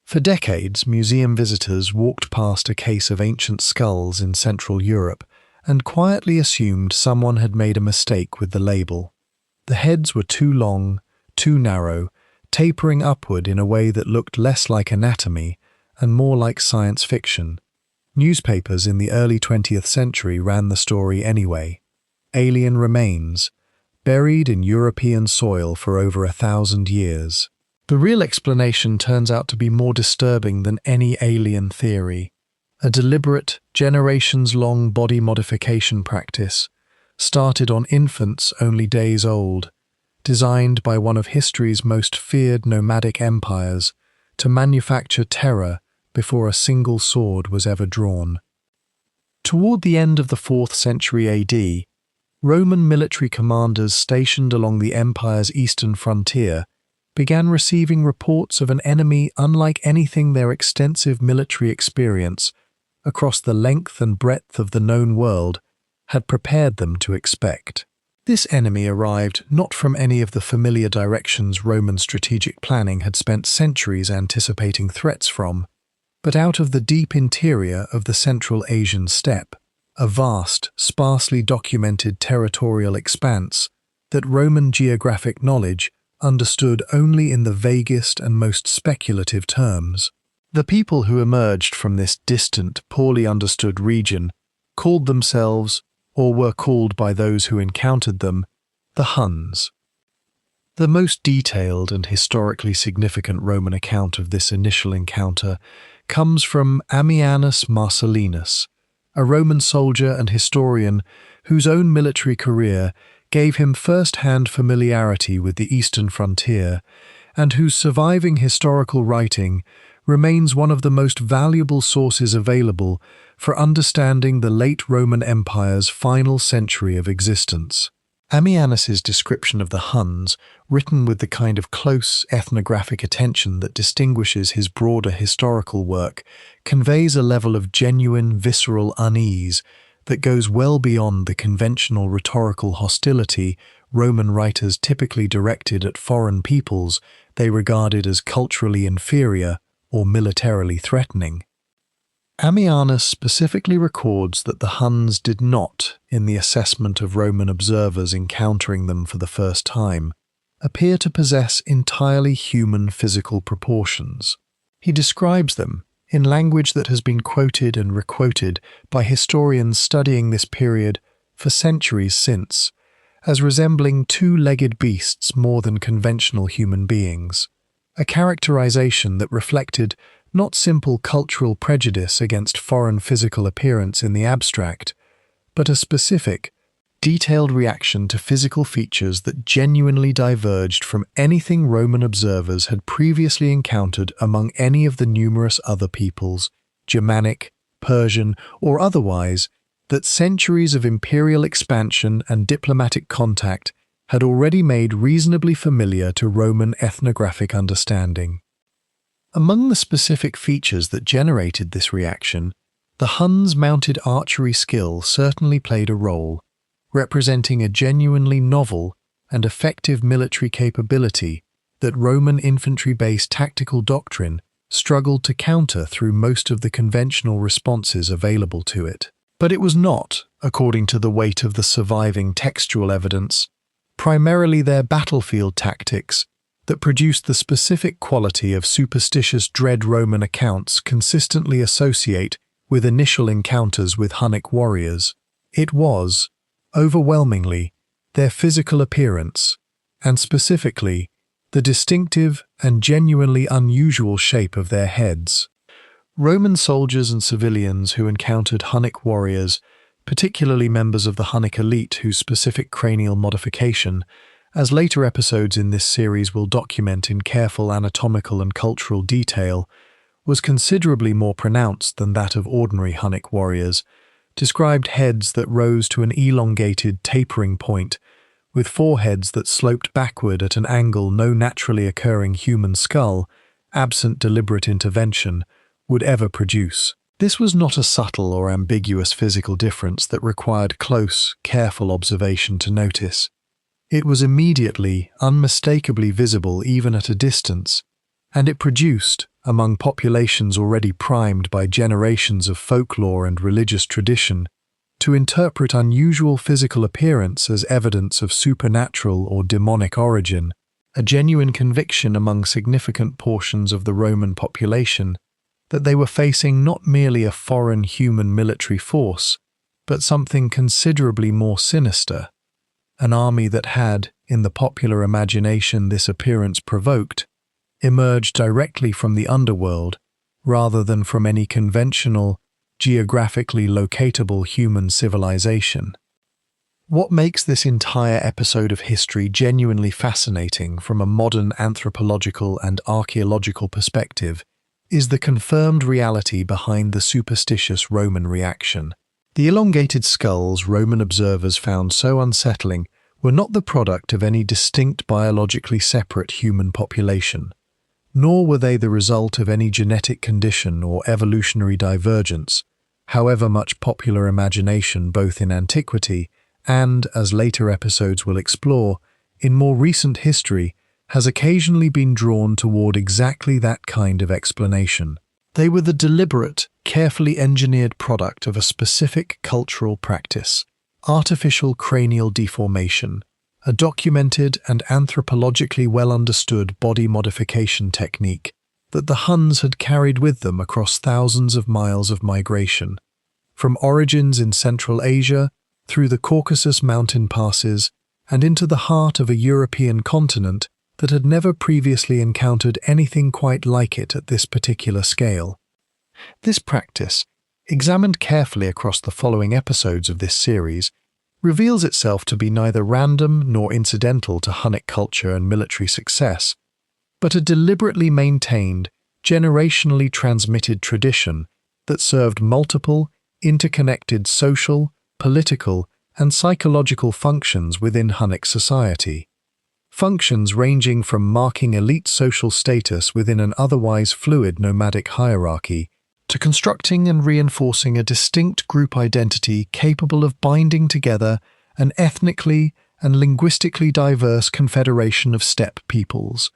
For decades, museum visitors walked past a case of ancient skulls in Central Europe and quietly assumed someone had made a mistake with the label. The heads were too long, too narrow, tapering upward in a way that looked less like anatomy and more like science fiction. Newspapers in the early 20th century ran the story anyway. Alien remains, buried in European soil for over 1,000 years. The real explanation turns out to be more disturbing than any alien theory. A deliberate, generations-long body modification practice, started on infants only days old, designed by one of history's most feared nomadic empires to manufacture terror before a single sword was ever drawn. Toward the end of the 4th century AD, Roman military commanders stationed along the empire's eastern frontier began receiving reports of an enemy unlike anything their extensive military experience across the length and breadth of the known world had prepared them to expect. This enemy arrived not from any of the familiar directions Roman strategic planning had spent centuries anticipating threats from, but out of the deep interior of the Central Asian steppe, a vast, sparsely documented territorial expanse that Roman geographic knowledge understood only in the vaguest and most speculative terms. The people who emerged from this distant, poorly understood region called themselves, or were called by those who encountered them, the Huns. The most detailed and historically significant Roman account of this initial encounter comes from Ammianus Marcellinus, a Roman soldier and historian whose own military career gave him first-hand familiarity with the eastern frontier, and whose surviving historical writing remains one of the most valuable sources available for understanding the late Roman Empire's final century of existence. Ammianus's description of the Huns, written with the kind of close ethnographic attention that distinguishes his broader historical work, conveys a level of genuine, visceral unease that goes well beyond the conventional rhetorical hostility Roman writers typically directed at foreign peoples they regarded as culturally inferior or militarily threatening. Ammianus specifically records that the Huns did not, in the assessment of Roman observers encountering them for the first time, appear to possess entirely human physical proportions. He describes them, in language that has been quoted and requoted by historians studying this period for centuries since, as resembling two-legged beasts more than conventional human beings, a characterization that reflected not simple cultural prejudice against foreign physical appearance in the abstract, but a specific, detailed reaction to physical features that genuinely diverged from anything Roman observers had previously encountered among any of the numerous other peoples, Germanic, Persian, or otherwise, that centuries of imperial expansion and diplomatic contact had already made reasonably familiar to Roman ethnographic understanding. Among the specific features that generated this reaction, the Huns' mounted archery skill certainly played a role, representing a genuinely novel and effective military capability that Roman infantry-based tactical doctrine struggled to counter through most of the conventional responses available to it. But it was not, according to the weight of the surviving textual evidence, primarily their battlefield tactics that produced the specific quality of superstitious dread Roman accounts consistently associate with initial encounters with Hunnic warriors. It was, overwhelmingly, their physical appearance, and specifically, the distinctive and genuinely unusual shape of their heads. Roman soldiers and civilians who encountered Hunnic warriors, particularly members of the Hunnic elite whose specific cranial modification, as later episodes in this series will document in careful anatomical and cultural detail, was considerably more pronounced than that of ordinary Hunnic warriors, described heads that rose to an elongated, tapering point, with foreheads that sloped backward at an angle no naturally occurring human skull, absent deliberate intervention, would ever produce. This was not a subtle or ambiguous physical difference that required close, careful observation to notice. It was immediately, unmistakably visible even at a distance, and it produced, among populations already primed by generations of folklore and religious tradition, to interpret unusual physical appearance as evidence of supernatural or demonic origin, a genuine conviction among significant portions of the Roman population that they were facing not merely a foreign human military force, but something considerably more sinister, an army that had, in the popular imagination this appearance provoked, emerged directly from the underworld rather than from any conventional, geographically locatable human civilization. What makes this entire episode of history genuinely fascinating from a modern anthropological and archaeological perspective is the confirmed reality behind the superstitious Roman reaction. The elongated skulls Roman observers found so unsettling were not the product of any distinct biologically separate human population, nor were they the result of any genetic condition or evolutionary divergence, however much popular imagination both in antiquity and, as later episodes will explore, in more recent history has occasionally been drawn toward exactly that kind of explanation. They were the deliberate, carefully engineered product of a specific cultural practice, artificial cranial deformation, a documented and anthropologically well understood body modification technique that the Huns had carried with them across thousands of miles of migration, from origins in Central Asia through the Caucasus mountain passes and into the heart of a European continent that had never previously encountered anything quite like it at this particular scale. This practice, examined carefully across the following episodes of this series, reveals itself to be neither random nor incidental to Hunnic culture and military success, but a deliberately maintained, generationally transmitted tradition that served multiple, interconnected social, political, and psychological functions within Hunnic society. Functions ranging from marking elite social status within an otherwise fluid nomadic hierarchy to constructing and reinforcing a distinct group identity capable of binding together an ethnically and linguistically diverse confederation of steppe peoples,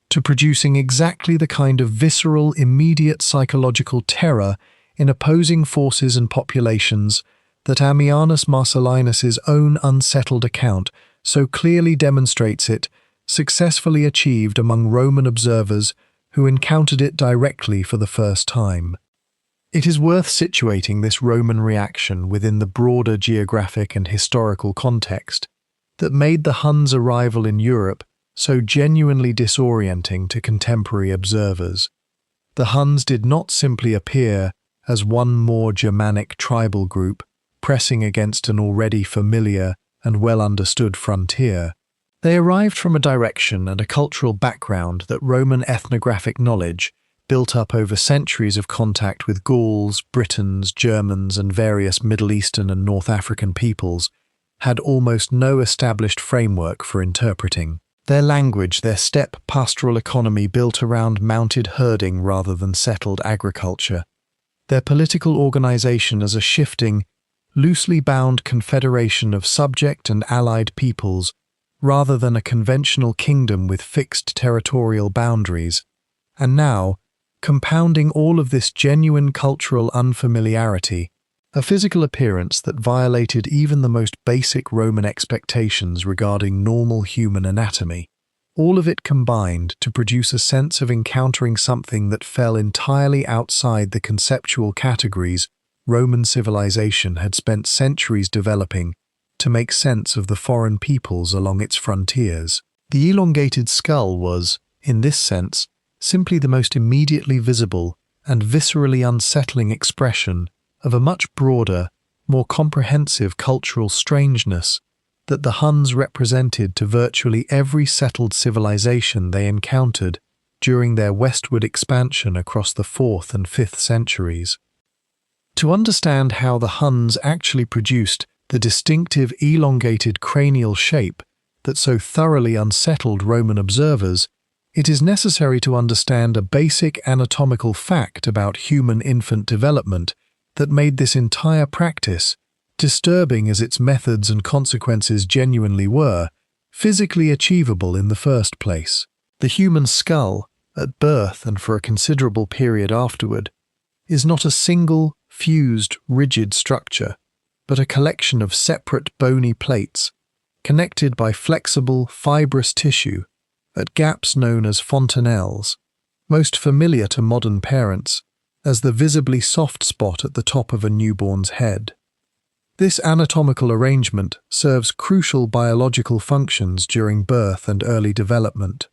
to producing exactly the kind of visceral, immediate psychological terror in opposing forces and populations that Ammianus Marcellinus's own unsettled account so clearly demonstrates it successfully achieved among Roman observers who encountered it directly for the first time. It is worth situating this Roman reaction within the broader geographic and historical context that made the Huns' arrival in Europe so genuinely disorienting to contemporary observers. The Huns did not simply appear as one more Germanic tribal group pressing against an already familiar and well-understood frontier. They arrived from a direction and a cultural background that Roman ethnographic knowledge, built up over centuries of contact with Gauls, Britons, Germans, and various Middle Eastern and North African peoples, had almost no established framework for interpreting. Their language, their steppe pastoral economy built around mounted herding rather than settled agriculture, their political organization as a shifting, loosely bound confederation of subject and allied peoples rather than a conventional kingdom with fixed territorial boundaries, and now, compounding all of this genuine cultural unfamiliarity, a physical appearance that violated even the most basic Roman expectations regarding normal human anatomy. All of it combined to produce a sense of encountering something that fell entirely outside the conceptual categories Roman civilization had spent centuries developing to make sense of the foreign peoples along its frontiers. The elongated skull was, in this sense, simply the most immediately visible and viscerally unsettling expression of a much broader, more comprehensive cultural strangeness that the Huns represented to virtually every settled civilization they encountered during their westward expansion across the 4th and 5th centuries. To understand how the Huns actually produced the distinctive elongated cranial shape that so thoroughly unsettled Roman observers, it is necessary to understand a basic anatomical fact about human infant development that made this entire practice, disturbing as its methods and consequences genuinely were, physically achievable in the first place. The human skull, at birth and for a considerable period afterward, is not a single, fused, rigid structure, but a collection of separate bony plates connected by flexible, fibrous tissue at gaps known as fontanelles, most familiar to modern parents as the visibly soft spot at the top of a newborn's head. This anatomical arrangement serves crucial biological functions during birth and early development.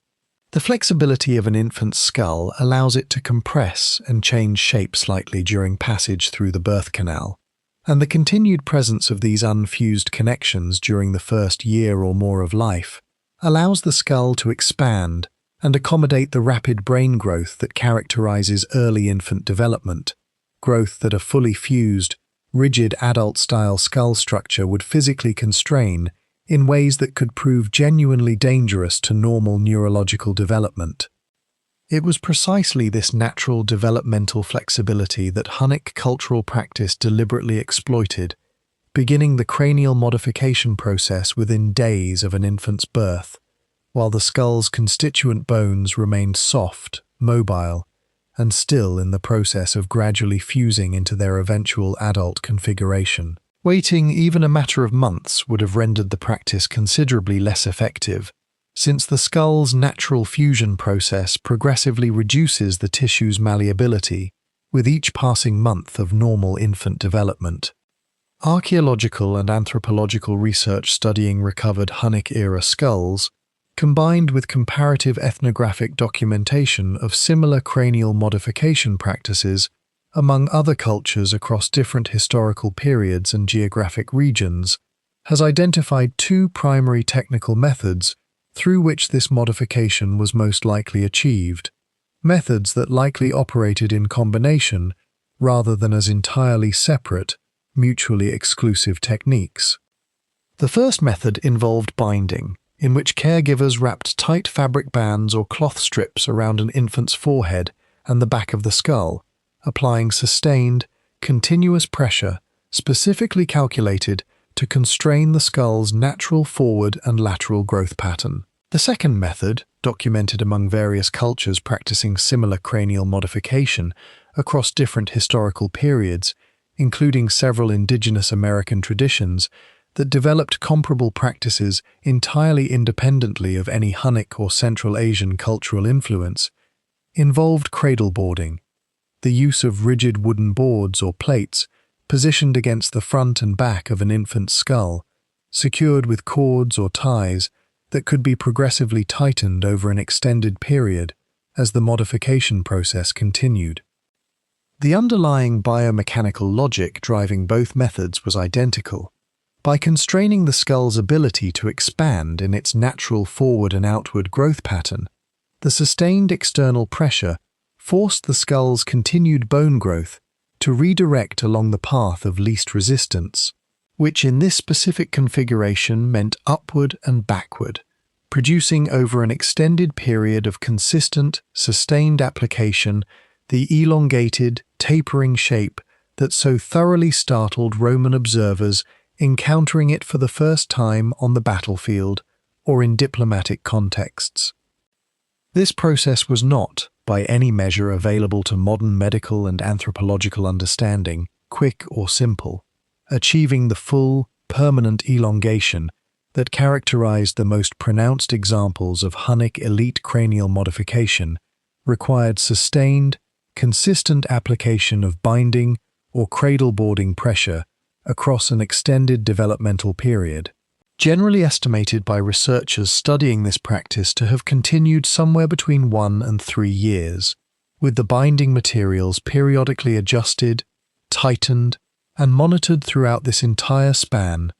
The flexibility of an infant's skull allows it to compress and change shape slightly during passage through the birth canal, and the continued presence of these unfused connections during the first year or more of life allows the skull to expand and accommodate the rapid brain growth that characterizes early infant development, growth that a fully fused, rigid adult-style skull structure would physically constrain in ways that could prove genuinely dangerous to normal neurological development. It was precisely this natural developmental flexibility that Hunnic cultural practice deliberately exploited, beginning the cranial modification process within days of an infant's birth, while the skull's constituent bones remained soft, mobile, and still in the process of gradually fusing into their eventual adult configuration. Waiting even a matter of months would have rendered the practice considerably less effective, since the skull's natural fusion process progressively reduces the tissue's malleability with each passing month of normal infant development. Archaeological and anthropological research studying recovered Hunnic-era skulls, combined with comparative ethnographic documentation of similar cranial modification practices among other cultures across different historical periods and geographic regions, has identified two primary technical methods through which this modification was most likely achieved, methods that likely operated in combination rather than as entirely separate, mutually exclusive techniques. The first method involved binding, in which caregivers wrapped tight fabric bands or cloth strips around an infant's forehead and the back of the skull, applying sustained, continuous pressure specifically calculated to constrain the skull's natural forward and lateral growth pattern. The second method, documented among various cultures practicing similar cranial modification across different historical periods, including several indigenous American traditions, that developed comparable practices entirely independently of any Hunnic or Central Asian cultural influence, involved cradle boarding, the use of rigid wooden boards or plates positioned against the front and back of an infant's skull, secured with cords or ties that could be progressively tightened over an extended period as the modification process continued. The underlying biomechanical logic driving both methods was identical. By constraining the skull's ability to expand in its natural forward and outward growth pattern, the sustained external pressure forced the skull's continued bone growth to redirect along the path of least resistance, which in this specific configuration meant upward and backward, producing over an extended period of consistent, sustained application the elongated, tapering shape that so thoroughly startled Roman observers encountering it for the first time on the battlefield or in diplomatic contexts. This process was not, by any measure available to modern medical and anthropological understanding, quick or simple, achieving the full, permanent elongation that characterized the most pronounced examples of Hunnic elite cranial modification required sustained, consistent application of binding or cradle boarding pressure across an extended developmental period, generally estimated by researchers studying this practice to have continued somewhere between 1 and 3 years, with the binding materials periodically adjusted, tightened, and monitored throughout this entire span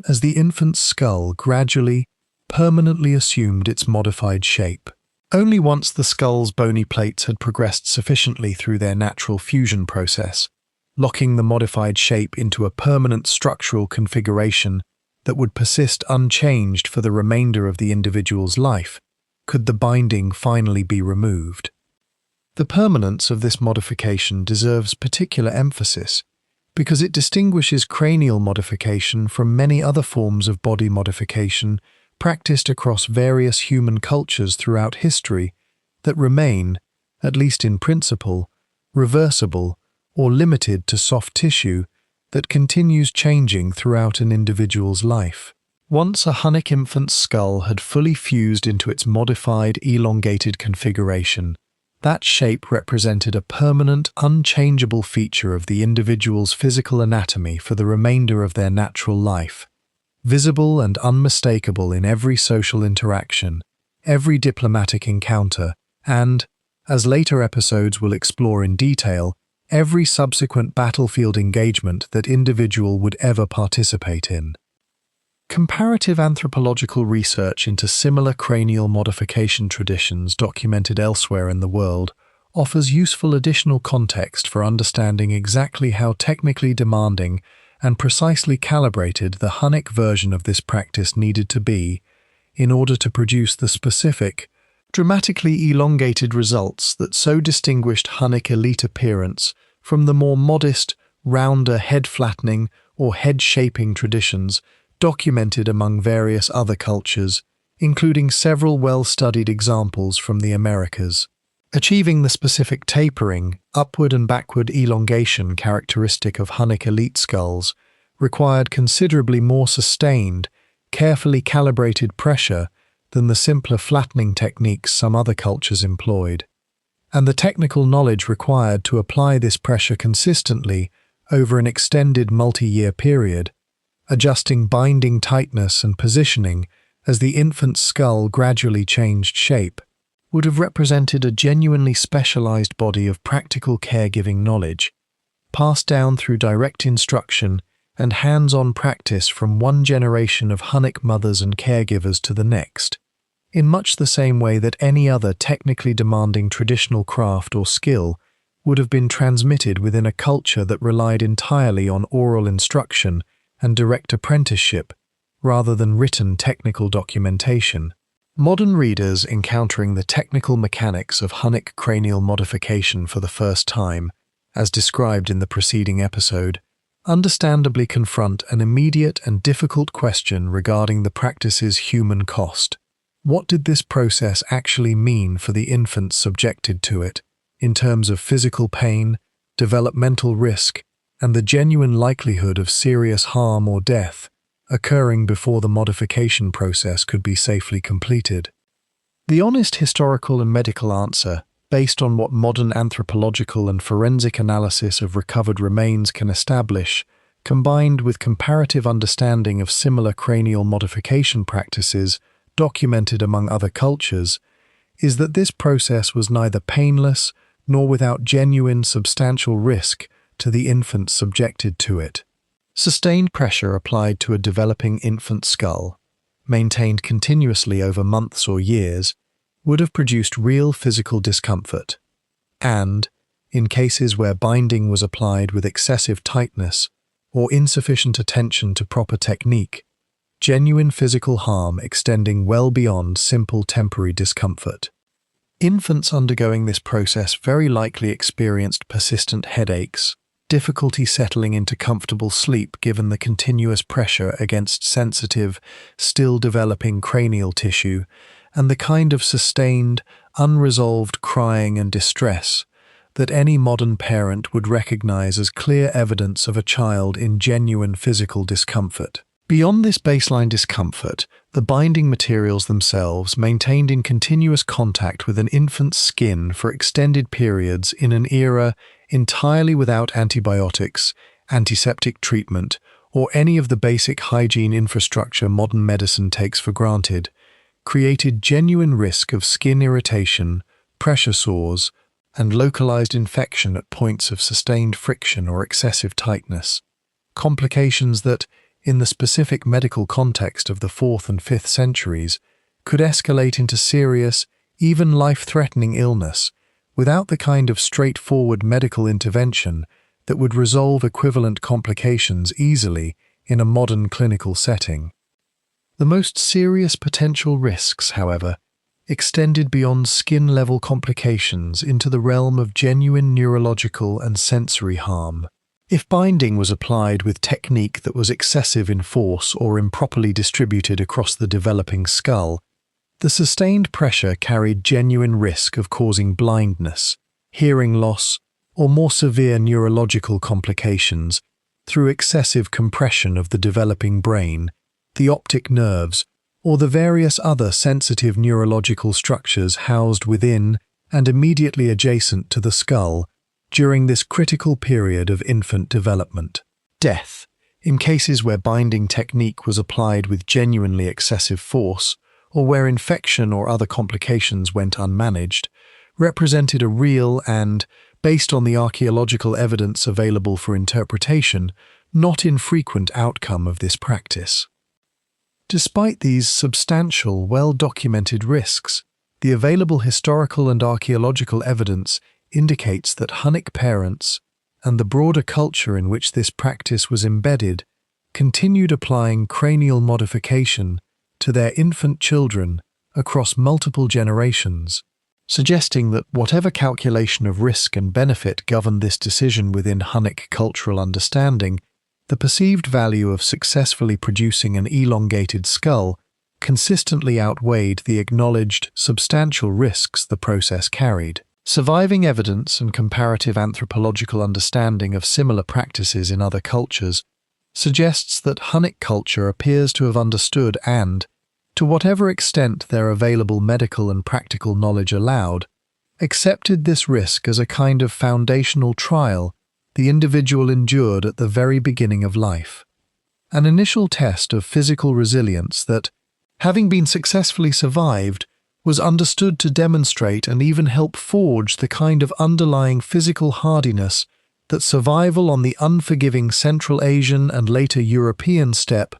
as the infant's skull gradually, permanently assumed its modified shape. Only once the skull's bony plates had progressed sufficiently through their natural fusion process, locking the modified shape into a permanent structural configuration that would persist unchanged for the remainder of the individual's life, could the binding finally be removed. The permanence of this modification deserves particular emphasis because it distinguishes cranial modification from many other forms of body modification practiced across various human cultures throughout history that remain, at least in principle, reversible or limited to soft tissue that continues changing throughout an individual's life. Once a Hunnic infant's skull had fully fused into its modified, elongated configuration, that shape represented a permanent, unchangeable feature of the individual's physical anatomy for the remainder of their natural life, visible and unmistakable in every social interaction, every diplomatic encounter, and, as later episodes will explore in detail, every subsequent battlefield engagement that individual would ever participate in. Comparative anthropological research into similar cranial modification traditions documented elsewhere in the world offers useful additional context for understanding exactly how technically demanding and precisely calibrated the Hunnic version of this practice needed to be in order to produce the specific, dramatically elongated results that so distinguished Hunnic elite appearance from the more modest, rounder head-flattening or head-shaping traditions documented among various other cultures, including several well-studied examples from the Americas. Achieving the specific tapering, upward and backward elongation characteristic of Hunnic elite skulls required considerably more sustained, carefully calibrated pressure than the simpler flattening techniques some other cultures employed, and the technical knowledge required to apply this pressure consistently over an extended multi-year period, adjusting binding tightness and positioning as the infant's skull gradually changed shape, would have represented a genuinely specialized body of practical caregiving knowledge, passed down through direct instruction and hands-on practice from one generation of Hunnic mothers and caregivers to the next, in much the same way that any other technically demanding traditional craft or skill would have been transmitted within a culture that relied entirely on oral instruction and direct apprenticeship, rather than written technical documentation. Modern readers encountering the technical mechanics of Hunnic cranial modification for the first time, as described in the preceding episode, understandably confront an immediate and difficult question regarding the practice's human cost. What did this process actually mean for the infants subjected to it, in terms of physical pain, developmental risk, and the genuine likelihood of serious harm or death occurring before the modification process could be safely completed? The honest historical and medical answer, based on what modern anthropological and forensic analysis of recovered remains can establish, combined with comparative understanding of similar cranial modification practices documented among other cultures, is that this process was neither painless nor without genuine substantial risk to the infant subjected to it. Sustained pressure applied to a developing infant skull, maintained continuously over months or years, would have produced real physical discomfort, and, in cases where binding was applied with excessive tightness or insufficient attention to proper technique, genuine physical harm extending well beyond simple temporary discomfort. Infants undergoing this process very likely experienced persistent headaches, difficulty settling into comfortable sleep given the continuous pressure against sensitive, still developing cranial tissue, and the kind of sustained, unresolved crying and distress that any modern parent would recognize as clear evidence of a child in genuine physical discomfort. Beyond this baseline discomfort, the binding materials themselves maintained in continuous contact with an infant's skin for extended periods in an era entirely without antibiotics, antiseptic treatment, or any of the basic hygiene infrastructure modern medicine takes for granted, created genuine risk of skin irritation, pressure sores, and localized infection at points of sustained friction or excessive tightness. Complications that, in the specific medical context of the 4th and 5th centuries, could escalate into serious, even life-threatening illness, without the kind of straightforward medical intervention that would resolve equivalent complications easily in a modern clinical setting. The most serious potential risks, however, extended beyond skin-level complications into the realm of genuine neurological and sensory harm. If binding was applied with technique that was excessive in force or improperly distributed across the developing skull, The sustained pressure carried genuine risk of causing blindness, hearing loss, or more severe neurological complications through excessive compression of the developing brain, the optic nerves, or the various other sensitive neurological structures housed within and immediately adjacent to the skull during this critical period of infant development. Death, in cases where binding technique was applied with genuinely excessive force, or where infection or other complications went unmanaged, represented a real and, based on the archaeological evidence available for interpretation, not infrequent outcome of this practice. Despite these substantial, well-documented risks, the available historical and archaeological evidence indicates that Hunnic parents, and the broader culture in which this practice was embedded, continued applying cranial modification to their infant children across multiple generations, suggesting that whatever calculation of risk and benefit governed this decision within Hunnic cultural understanding, the perceived value of successfully producing an elongated skull consistently outweighed the acknowledged substantial risks the process carried. Surviving evidence and comparative anthropological understanding of similar practices in other cultures suggests that Hunnic culture appears to have understood and, to whatever extent their available medical and practical knowledge allowed, accepted this risk as a kind of foundational trial the individual endured at the very beginning of life. An initial test of physical resilience that, having been successfully survived, was understood to demonstrate and even help forge the kind of underlying physical hardiness that survival on the unforgiving Central Asian and later European steppe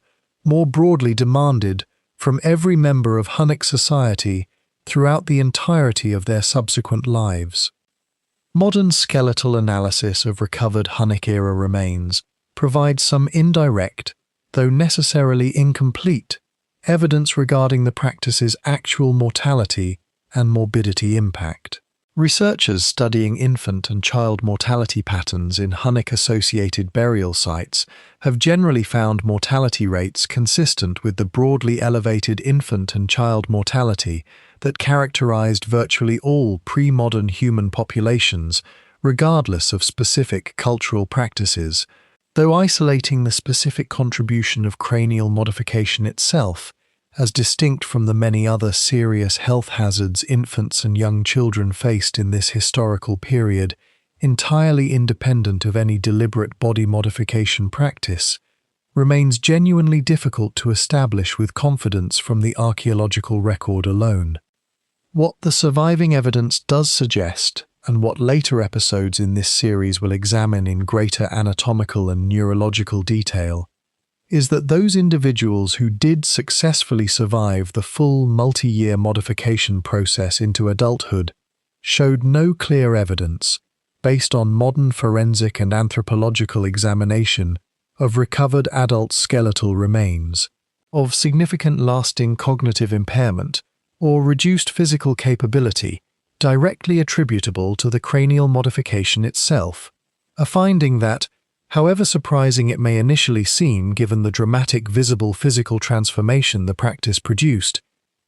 more broadly demanded from every member of Hunnic society throughout the entirety of their subsequent lives. Modern skeletal analysis of recovered Hunnic-era remains provides some indirect, though necessarily incomplete, evidence regarding the practice's actual mortality and morbidity impact. Researchers studying infant and child mortality patterns in Hunnic-associated burial sites have generally found mortality rates consistent with the broadly elevated infant and child mortality that characterized virtually all pre-modern human populations, regardless of specific cultural practices, though isolating the specific contribution of cranial modification itself, as distinct from the many other serious health hazards infants and young children faced in this historical period, entirely independent of any deliberate body modification practice, remains genuinely difficult to establish with confidence from the archaeological record alone. What the surviving evidence does suggest, and what later episodes in this series will examine in greater anatomical and neurological detail, is that those individuals who did successfully survive the full multi-year modification process into adulthood showed no clear evidence, based on modern forensic and anthropological examination of recovered adult skeletal remains, of significant lasting cognitive impairment or reduced physical capability directly attributable to the cranial modification itself, a finding that, however surprising it may initially seem given the dramatic visible physical transformation the practice produced,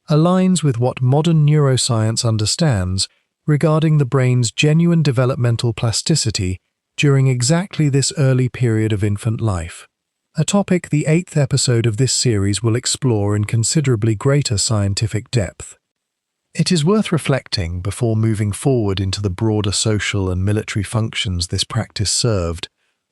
aligns with what modern neuroscience understands regarding the brain's genuine developmental plasticity during exactly this early period of infant life, a topic the 8th episode of this series will explore in considerably greater scientific depth. It is worth reflecting, before moving forward into the broader social and military functions this practice served,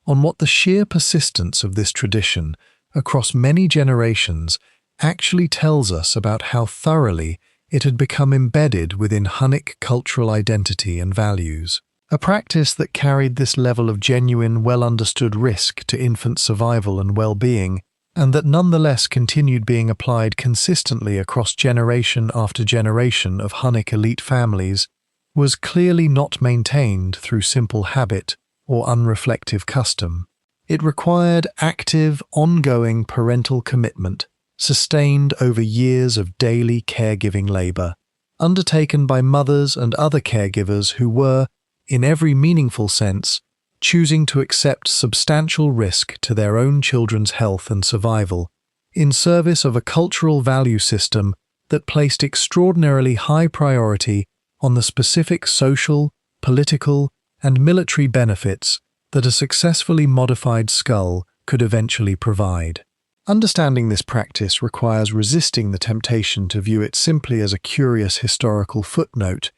on what the sheer persistence of this tradition across many generations actually tells us about how thoroughly it had become embedded within Hunnic cultural identity and values. A practice that carried this level of genuine, well-understood risk to infant survival and well-being, and that nonetheless continued being applied consistently across generation after generation of Hunnic elite families, was clearly not maintained through simple habit or unreflective custom. It required active, ongoing parental commitment, sustained over years of daily caregiving labor, undertaken by mothers and other caregivers who were, in every meaningful sense, choosing to accept substantial risk to their own children's health and survival, in service of a cultural value system that placed extraordinarily high priority on the specific social, political, and military benefits that a successfully modified skull could eventually provide. Understanding this practice requires resisting the temptation to view it simply as a curious historical footnote,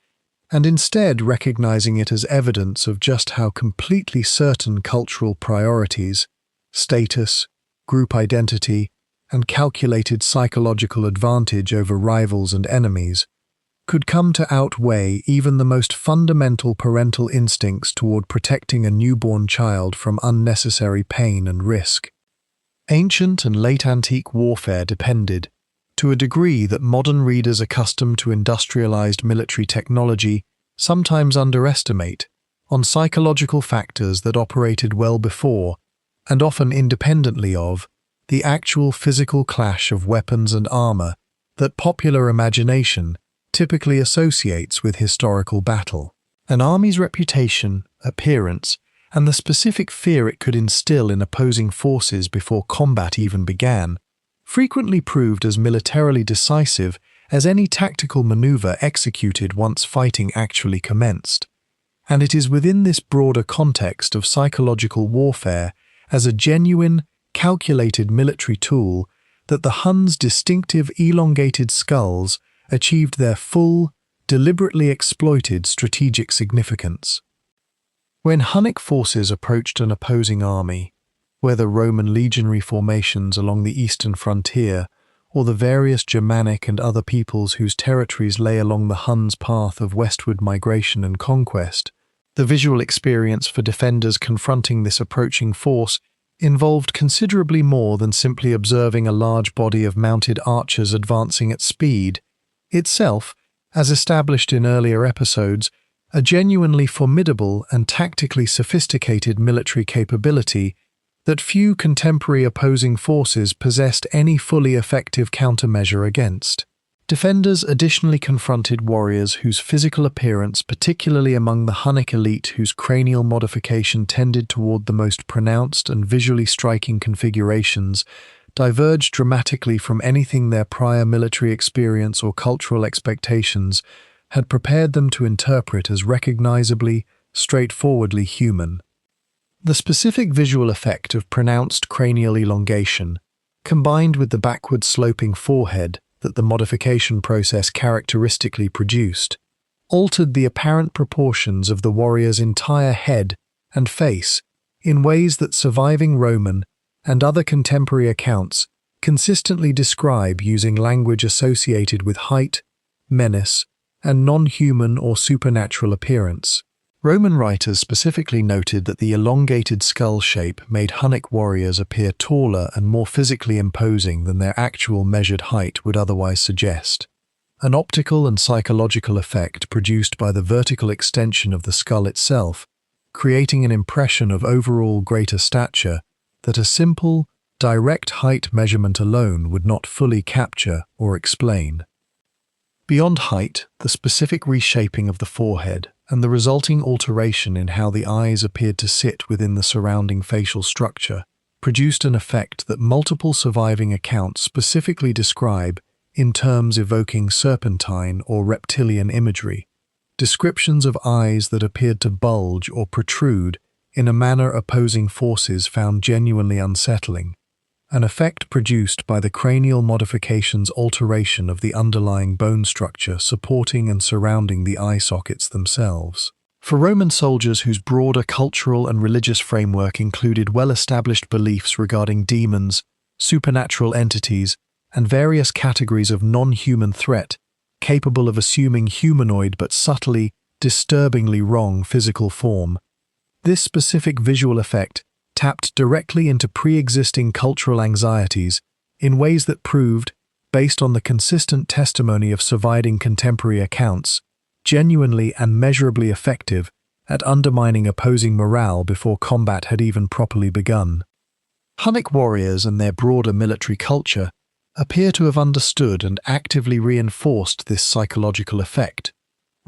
and instead recognizing it as evidence of just how completely certain cultural priorities, status, group identity, and calculated psychological advantage over rivals and enemies could come to outweigh even the most fundamental parental instincts toward protecting a newborn child from unnecessary pain and risk. Ancient and late antique warfare depended, to a degree that modern readers accustomed to industrialized military technology sometimes underestimate, on psychological factors that operated well before, and often independently of, the actual physical clash of weapons and armor that popular imagination typically associates with historical battle. An army's reputation, appearance, and the specific fear it could instill in opposing forces before combat even began, frequently proved as militarily decisive as any tactical maneuver executed once fighting actually commenced. And it is within this broader context of psychological warfare as a genuine, calculated military tool that the Huns' distinctive elongated skulls achieved their full, deliberately exploited strategic significance. When Hunnic forces approached an opposing army, whether Roman legionary formations along the eastern frontier or the various Germanic and other peoples whose territories lay along the Huns' path of westward migration and conquest, the visual experience for defenders confronting this approaching force involved considerably more than simply observing a large body of mounted archers advancing at speed, itself, as established in earlier episodes, a genuinely formidable and tactically sophisticated military capability that few contemporary opposing forces possessed any fully effective countermeasure against. Defenders additionally confronted warriors whose physical appearance, particularly among the Hunnic elite whose cranial modification tended toward the most pronounced and visually striking configurations, diverged dramatically from anything their prior military experience or cultural expectations had prepared them to interpret as recognizably, straightforwardly human. The specific visual effect of pronounced cranial elongation, combined with the backward sloping forehead that the modification process characteristically produced, altered the apparent proportions of the warrior's entire head and face in ways that surviving Roman and other contemporary accounts consistently describe using language associated with height, menace, and non-human or supernatural appearance. Roman writers specifically noted that the elongated skull shape made Hunnic warriors appear taller and more physically imposing than their actual measured height would otherwise suggest, an optical and psychological effect produced by the vertical extension of the skull itself, creating an impression of overall greater stature that a simple, direct height measurement alone would not fully capture or explain. Beyond height, the specific reshaping of the forehead and the resulting alteration in how the eyes appeared to sit within the surrounding facial structure produced an effect that multiple surviving accounts specifically describe in terms evoking serpentine or reptilian imagery, descriptions of eyes that appeared to bulge or protrude in a manner opposing forces found genuinely unsettling, an effect produced by the cranial modification's alteration of the underlying bone structure supporting and surrounding the eye sockets themselves. For Roman soldiers whose broader cultural and religious framework included well-established beliefs regarding demons, supernatural entities, and various categories of non-human threat capable of assuming humanoid but subtly, disturbingly wrong physical form, this specific visual effect tapped directly into pre-existing cultural anxieties in ways that proved, based on the consistent testimony of surviving contemporary accounts, genuinely and measurably effective at undermining opposing morale before combat had even properly begun. Hunnic warriors and their broader military culture appear to have understood and actively reinforced this psychological effect,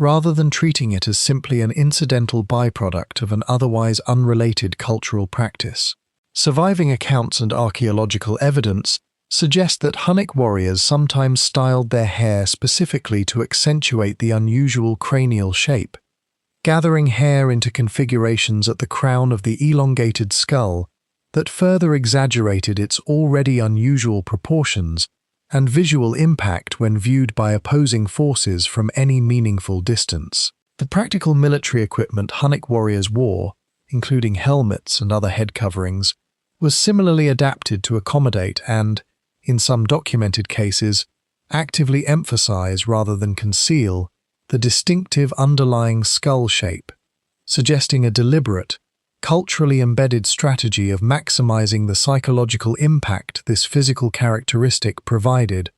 rather than treating it as simply an incidental byproduct of an otherwise unrelated cultural practice. Surviving accounts and archaeological evidence suggest that Hunnic warriors sometimes styled their hair specifically to accentuate the unusual cranial shape, gathering hair into configurations at the crown of the elongated skull that further exaggerated its already unusual proportions and visual impact when viewed by opposing forces from any meaningful distance. The practical military equipment Hunnic warriors wore, including helmets and other head coverings, was similarly adapted to accommodate and, in some documented cases, actively emphasize rather than conceal the distinctive underlying skull shape, suggesting a deliberate, culturally embedded strategy of maximizing the psychological impact this physical characteristic provided,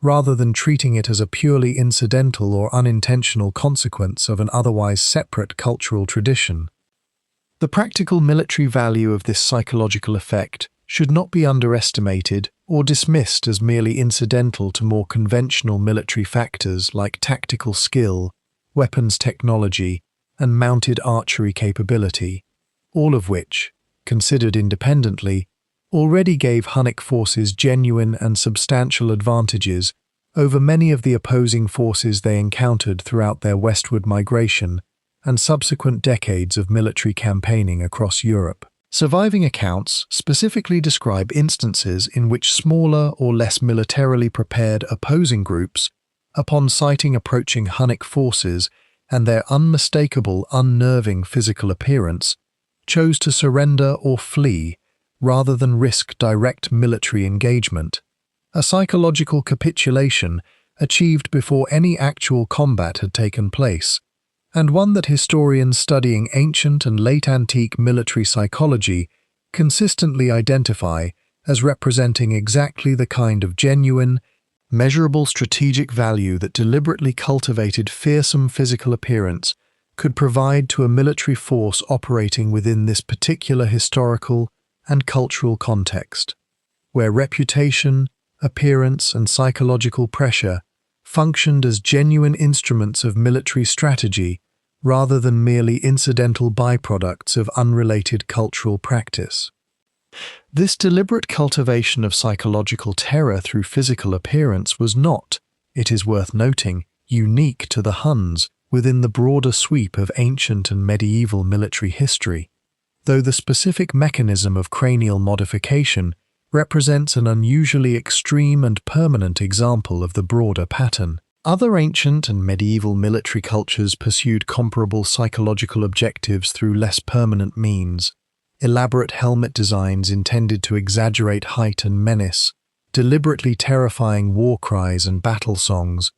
rather than treating it as a purely incidental or unintentional consequence of an otherwise separate cultural tradition. The practical military value of this psychological effect should not be underestimated or dismissed as merely incidental to more conventional military factors like tactical skill, weapons technology, and mounted archery capability, all of which, considered independently, already gave Hunnic forces genuine and substantial advantages over many of the opposing forces they encountered throughout their westward migration and subsequent decades of military campaigning across Europe. Surviving accounts specifically describe instances in which smaller or less militarily prepared opposing groups, upon sighting approaching Hunnic forces and their unmistakable, unnerving physical appearance, chose to surrender or flee rather than risk direct military engagement, a psychological capitulation achieved before any actual combat had taken place, and one that historians studying ancient and late antique military psychology consistently identify as representing exactly the kind of genuine, measurable strategic value that deliberately cultivated fearsome physical appearance could provide to a military force operating within this particular historical and cultural context, where reputation, appearance, and psychological pressure functioned as genuine instruments of military strategy rather than merely incidental byproducts of unrelated cultural practice. This deliberate cultivation of psychological terror through physical appearance was not, it is worth noting, unique to the Huns within the broader sweep of ancient and medieval military history, though the specific mechanism of cranial modification represents an unusually extreme and permanent example of the broader pattern. Other ancient and medieval military cultures pursued comparable psychological objectives through less permanent means: elaborate helmet designs intended to exaggerate height and menace, deliberately terrifying war cries and battle songs,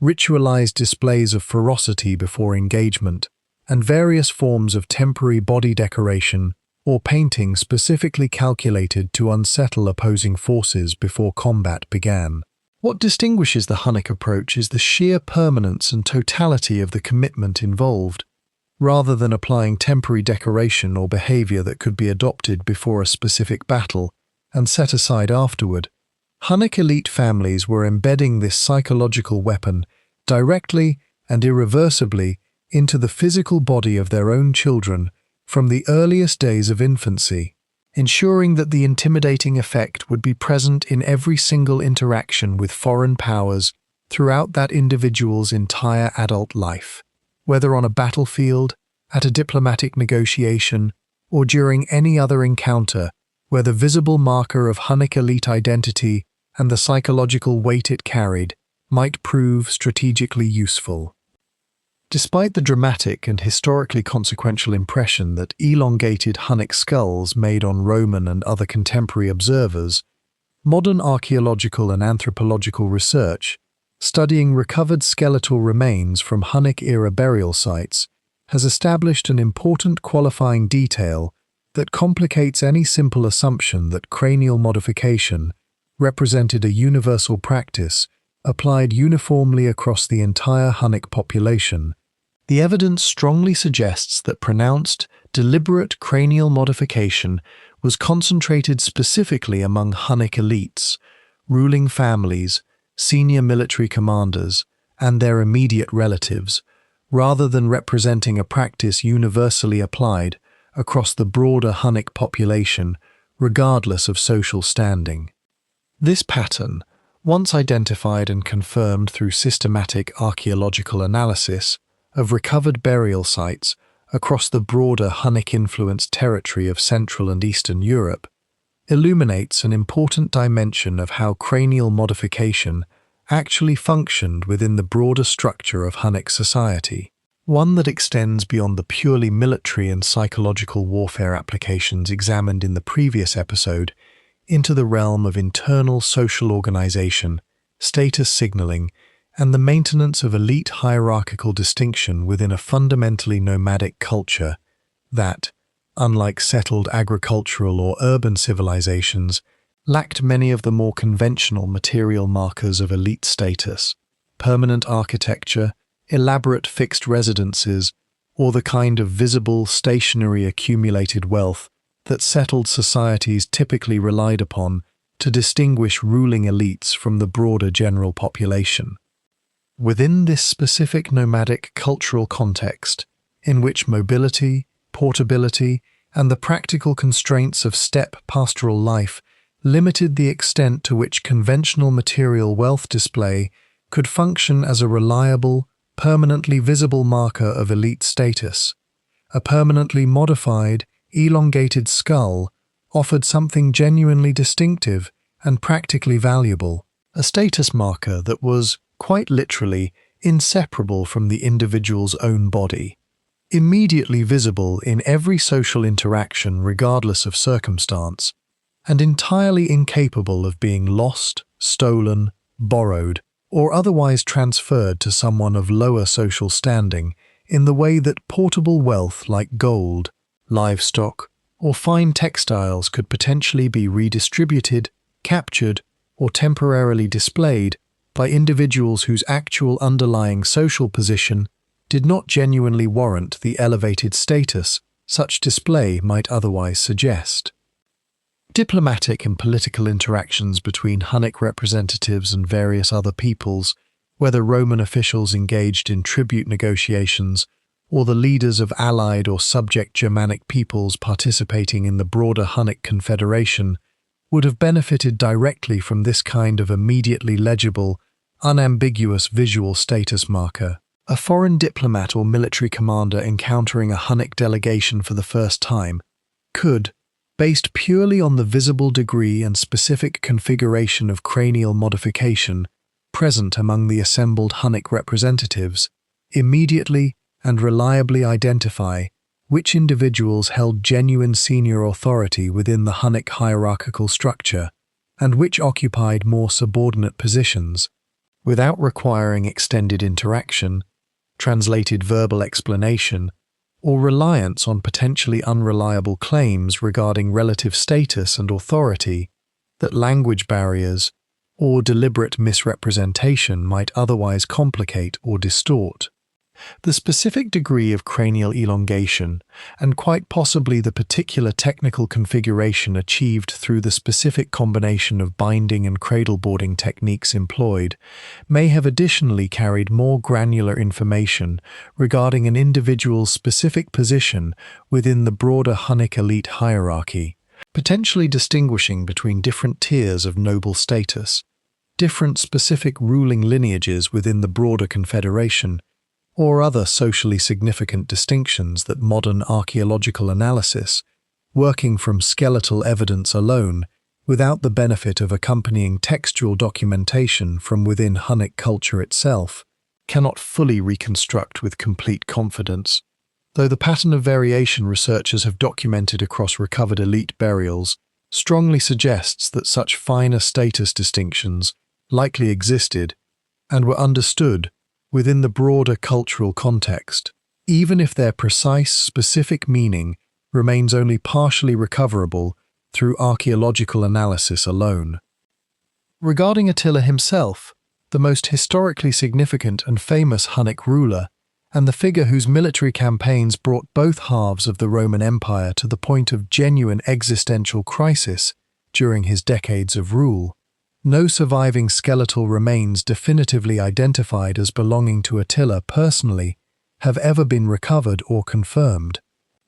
ritualized displays of ferocity before engagement, and various forms of temporary body decoration or painting specifically calculated to unsettle opposing forces before combat began. What distinguishes the Hunnic approach is the sheer permanence and totality of the commitment involved, rather than applying temporary decoration or behavior that could be adopted before a specific battle and set aside afterward. Hunnic elite families were embedding this psychological weapon directly and irreversibly into the physical body of their own children from the earliest days of infancy, ensuring that the intimidating effect would be present in every single interaction with foreign powers throughout that individual's entire adult life, whether on a battlefield, at a diplomatic negotiation, or during any other encounter where the visible marker of Hunnic elite identity and the psychological weight it carried might prove strategically useful. Despite the dramatic and historically consequential impression that elongated Hunnic skulls made on Roman and other contemporary observers, modern archaeological and anthropological research, studying recovered skeletal remains from Hunnic-era burial sites, has established an important qualifying detail that complicates any simple assumption that cranial modification represented a universal practice applied uniformly across the entire Hunnic population. The evidence strongly suggests that pronounced, deliberate cranial modification was concentrated specifically among Hunnic elites, ruling families, senior military commanders, and their immediate relatives, rather than representing a practice universally applied across the broader Hunnic population, regardless of social standing. This pattern, once identified and confirmed through systematic archaeological analysis of recovered burial sites across the broader Hunnic-influenced territory of Central and Eastern Europe, illuminates an important dimension of how cranial modification actually functioned within the broader structure of Hunnic society, one that extends beyond the purely military and psychological warfare applications examined in the previous episode into the realm of internal social organization, status signaling, and the maintenance of elite hierarchical distinction within a fundamentally nomadic culture that, unlike settled agricultural or urban civilizations, lacked many of the more conventional material markers of elite status, permanent architecture, elaborate fixed residences, or the kind of visible, stationary accumulated wealth that settled societies typically relied upon to distinguish ruling elites from the broader general population. Within this specific nomadic cultural context, in which mobility, portability, and the practical constraints of steppe pastoral life limited the extent to which conventional material wealth display could function as a reliable, permanently visible marker of elite status, a permanently modified, elongated skull offered something genuinely distinctive and practically valuable, a status marker that was, quite literally, inseparable from the individual's own body, immediately visible in every social interaction regardless of circumstance, and entirely incapable of being lost, stolen, borrowed, or otherwise transferred to someone of lower social standing in the way that portable wealth like gold, livestock, or fine textiles could potentially be redistributed, captured, or temporarily displayed by individuals whose actual underlying social position did not genuinely warrant the elevated status such display might otherwise suggest. Diplomatic and political interactions between Hunnic representatives and various other peoples, whether Roman officials engaged in tribute negotiations or the leaders of allied or subject Germanic peoples participating in the broader Hunnic confederation, would have benefited directly from this kind of immediately legible, unambiguous visual status marker. A foreign diplomat or military commander encountering a Hunnic delegation for the first time could, based purely on the visible degree and specific configuration of cranial modification present among the assembled Hunnic representatives, immediately and reliably identify which individuals held genuine senior authority within the Hunnic hierarchical structure and which occupied more subordinate positions, without requiring extended interaction, translated verbal explanation, or reliance on potentially unreliable claims regarding relative status and authority that language barriers or deliberate misrepresentation might otherwise complicate or distort. The specific degree of cranial elongation, and quite possibly the particular technical configuration achieved through the specific combination of binding and cradleboarding techniques employed, may have additionally carried more granular information regarding an individual's specific position within the broader Hunnic elite hierarchy, potentially distinguishing between different tiers of noble status, different specific ruling lineages within the broader confederation, or other socially significant distinctions that modern archaeological analysis, working from skeletal evidence alone, without the benefit of accompanying textual documentation from within Hunnic culture itself, cannot fully reconstruct with complete confidence. Though the pattern of variation researchers have documented across recovered elite burials strongly suggests that such finer status distinctions likely existed and were understood within the broader cultural context, even if their precise, specific meaning remains only partially recoverable through archaeological analysis alone. Regarding Attila himself, the most historically significant and famous Hunnic ruler, and the figure whose military campaigns brought both halves of the Roman Empire to the point of genuine existential crisis during his decades of rule, no surviving skeletal remains definitively identified as belonging to Attila personally have ever been recovered or confirmed.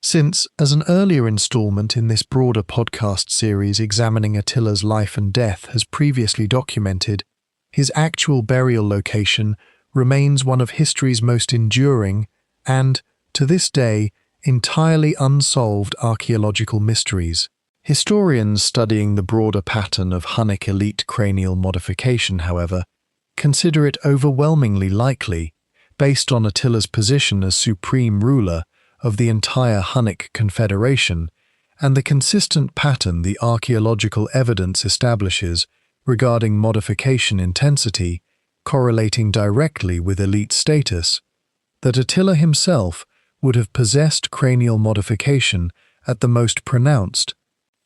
Since, as an earlier installment in this broader podcast series examining Attila's life and death has previously documented, his actual burial location remains one of history's most enduring and, to this day, entirely unsolved archaeological mysteries. Historians studying the broader pattern of Hunnic elite cranial modification, however, consider it overwhelmingly likely, based on Attila's position as supreme ruler of the entire Hunnic confederation and the consistent pattern the archaeological evidence establishes regarding modification intensity correlating directly with elite status, that Attila himself would have possessed cranial modification at the most pronounced,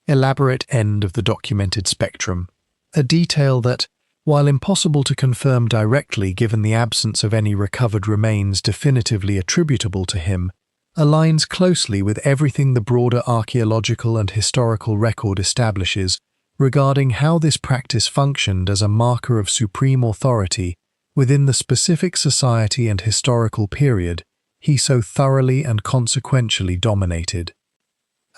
elaborate end of the documented spectrum, a detail that, while impossible to confirm directly given the absence of any recovered remains definitively attributable to him, aligns closely with everything the broader archaeological and historical record establishes regarding how this practice functioned as a marker of supreme authority within the specific society and historical period he so thoroughly and consequentially dominated.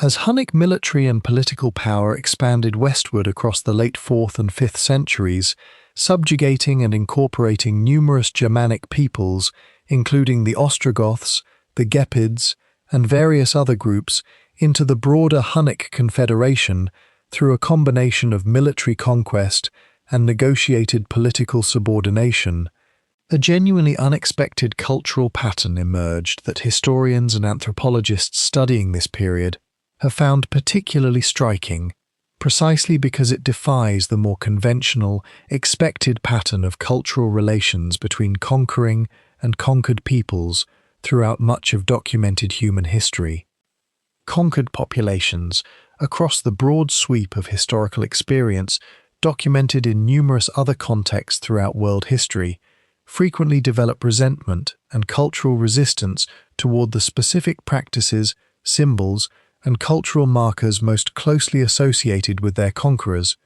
As Hunnic military and political power expanded westward across the late 4th and 5th centuries, subjugating and incorporating numerous Germanic peoples, including the Ostrogoths, the Gepids, and various other groups, into the broader Hunnic confederation through a combination of military conquest and negotiated political subordination, a genuinely unexpected cultural pattern emerged that historians and anthropologists studying this period have found particularly striking, precisely because it defies the more conventional, expected pattern of cultural relations between conquering and conquered peoples throughout much of documented human history. Conquered populations, across the broad sweep of historical experience documented in numerous other contexts throughout world history, frequently develop resentment and cultural resistance toward the specific practices, symbols, and cultural markers most closely associated with their conquerors,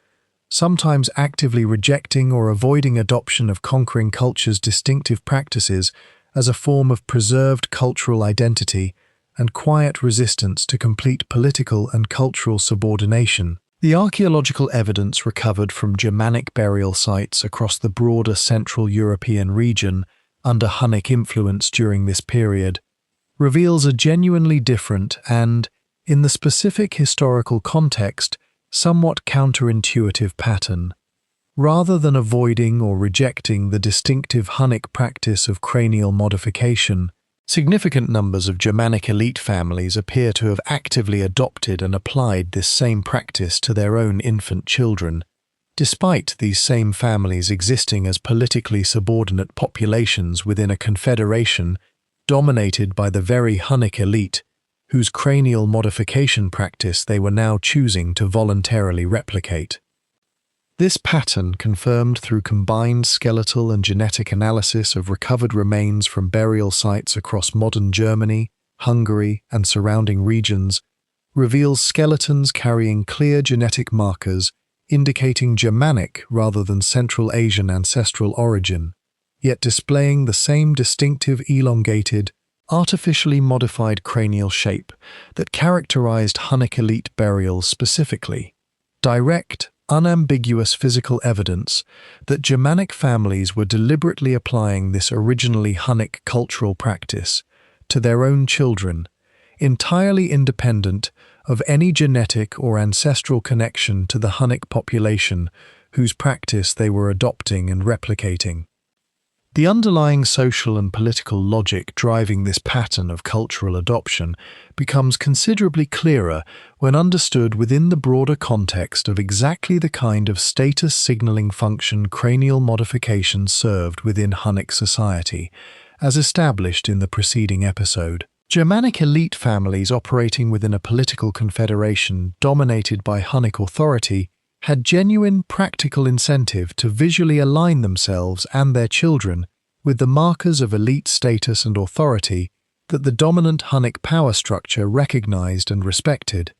sometimes actively rejecting or avoiding adoption of conquering culture's distinctive practices as a form of preserved cultural identity and quiet resistance to complete political and cultural subordination. The archaeological evidence recovered from Germanic burial sites across the broader Central European region under Hunnic influence during this period reveals a genuinely different and, in the specific historical context, somewhat counterintuitive pattern. Rather than avoiding or rejecting the distinctive Hunnic practice of cranial modification, significant numbers of Germanic elite families appear to have actively adopted and applied this same practice to their own infant children, despite these same families existing as politically subordinate populations within a confederation dominated by the very Hunnic elite, whose cranial modification practice they were now choosing to voluntarily replicate. This pattern, confirmed through combined skeletal and genetic analysis of recovered remains from burial sites across modern Germany, Hungary, and surrounding regions, reveals skeletons carrying clear genetic markers indicating Germanic rather than Central Asian ancestral origin, yet displaying the same distinctive elongated, artificially modified cranial shape that characterized Hunnic elite burials specifically. Direct, unambiguous physical evidence that Germanic families were deliberately applying this originally Hunnic cultural practice to their own children, entirely independent of any genetic or ancestral connection to the Hunnic population whose practice they were adopting and replicating. The underlying social and political logic driving this pattern of cultural adoption becomes considerably clearer when understood within the broader context of exactly the kind of status signaling function cranial modification served within Hunnic society, as established in the preceding episode. Germanic elite families operating within a political confederation dominated by Hunnic authority had genuine practical incentive to visually align themselves and their children with the markers of elite status and authority that the dominant Hunnic power structure recognized and respected,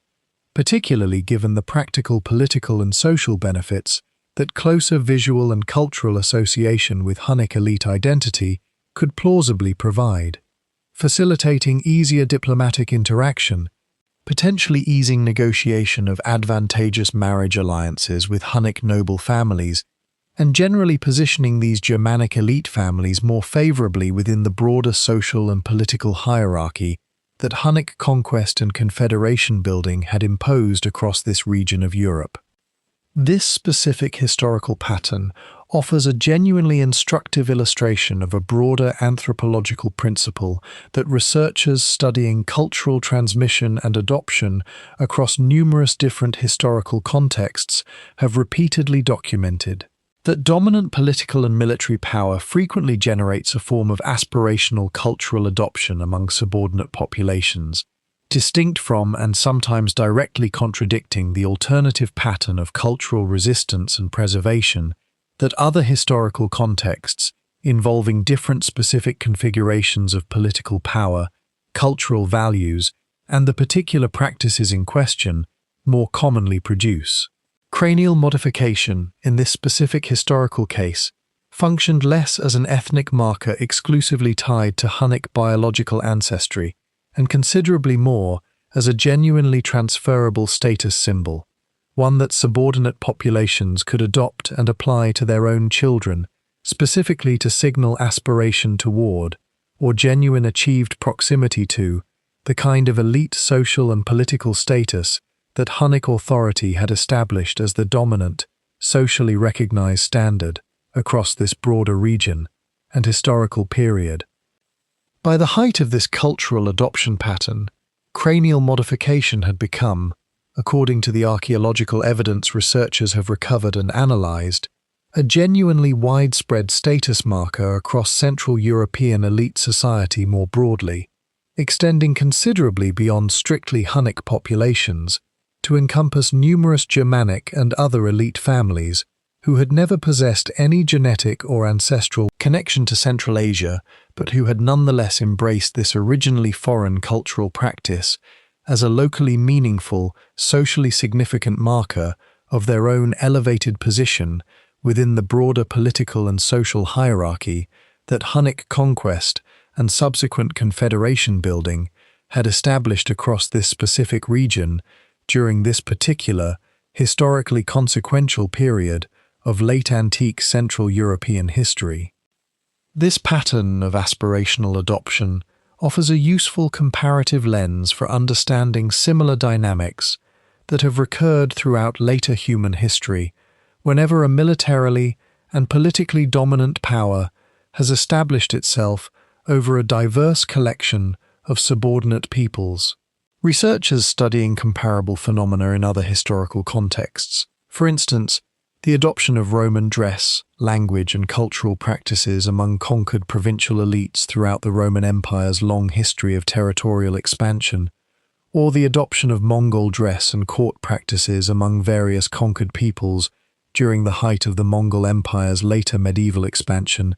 particularly given the practical political and social benefits that closer visual and cultural association with Hunnic elite identity could plausibly provide. facilitating easier diplomatic interaction, potentially easing negotiation of advantageous marriage alliances with Hunnic noble families, and generally positioning these Germanic elite families more favorably within the broader social and political hierarchy that Hunnic conquest and confederation building had imposed across this region of Europe. This specific historical pattern offers a genuinely instructive illustration of a broader anthropological principle that researchers studying cultural transmission and adoption across numerous different historical contexts have repeatedly documented. That dominant political and military power frequently generates a form of aspirational cultural adoption among subordinate populations, distinct from and sometimes directly contradicting the alternative pattern of cultural resistance and preservation that other historical contexts, involving different specific configurations of political power, cultural values, and the particular practices in question, more commonly produce. Cranial modification, in this specific historical case, functioned less as an ethnic marker exclusively tied to Hunnic biological ancestry, and considerably more as a genuinely transferable status symbol, one that subordinate populations could adopt and apply to their own children, specifically to signal aspiration toward, or genuine achieved proximity to, the kind of elite social and political status that Hunnic authority had established as the dominant, socially recognized standard across this broader region and historical period. By the height of this cultural adoption pattern, cranial modification had become, according to the archaeological evidence researchers have recovered and analyzed, a genuinely widespread status marker across Central European elite society more broadly, extending considerably beyond strictly Hunnic populations to encompass numerous Germanic and other elite families who had never possessed any genetic or ancestral connection to Central Asia, but who had nonetheless embraced this originally foreign cultural practice as a locally meaningful, socially significant marker of their own elevated position within the broader political and social hierarchy that Hunnic conquest and subsequent confederation building had established across this specific region during this particular, historically consequential period of late antique Central European history. This pattern of aspirational adoption offers a useful comparative lens for understanding similar dynamics that have recurred throughout later human history whenever a militarily and politically dominant power has established itself over a diverse collection of subordinate peoples. Researchers studying comparable phenomena in other historical contexts, for instance, the adoption of Roman dress, language, and cultural practices among conquered provincial elites throughout the Roman Empire's long history of territorial expansion, or the adoption of Mongol dress and court practices among various conquered peoples during the height of the Mongol Empire's later medieval expansion,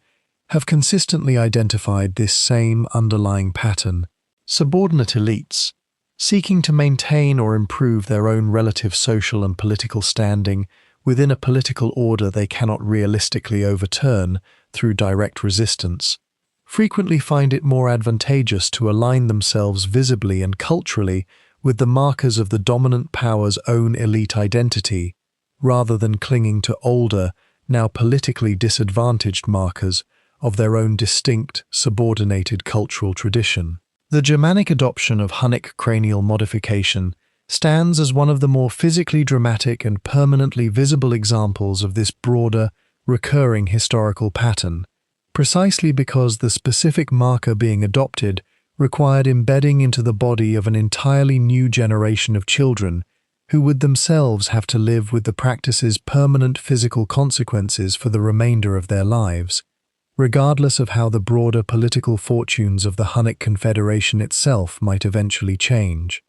have consistently identified this same underlying pattern. Subordinate elites, seeking to maintain or improve their own relative social and political standing within a political order they cannot realistically overturn through direct resistance, frequently find it more advantageous to align themselves visibly and culturally with the markers of the dominant power's own elite identity, rather than clinging to older, now politically disadvantaged markers of their own distinct, subordinated cultural tradition. The Germanic adoption of Hunnic cranial modification stands as one of the more physically dramatic and permanently visible examples of this broader, recurring historical pattern, precisely because the specific marker being adopted required embedding into the body of an entirely new generation of children who would themselves have to live with the practice's permanent physical consequences for the remainder of their lives, regardless of how the broader political fortunes of the Hunnic Confederation itself might eventually change.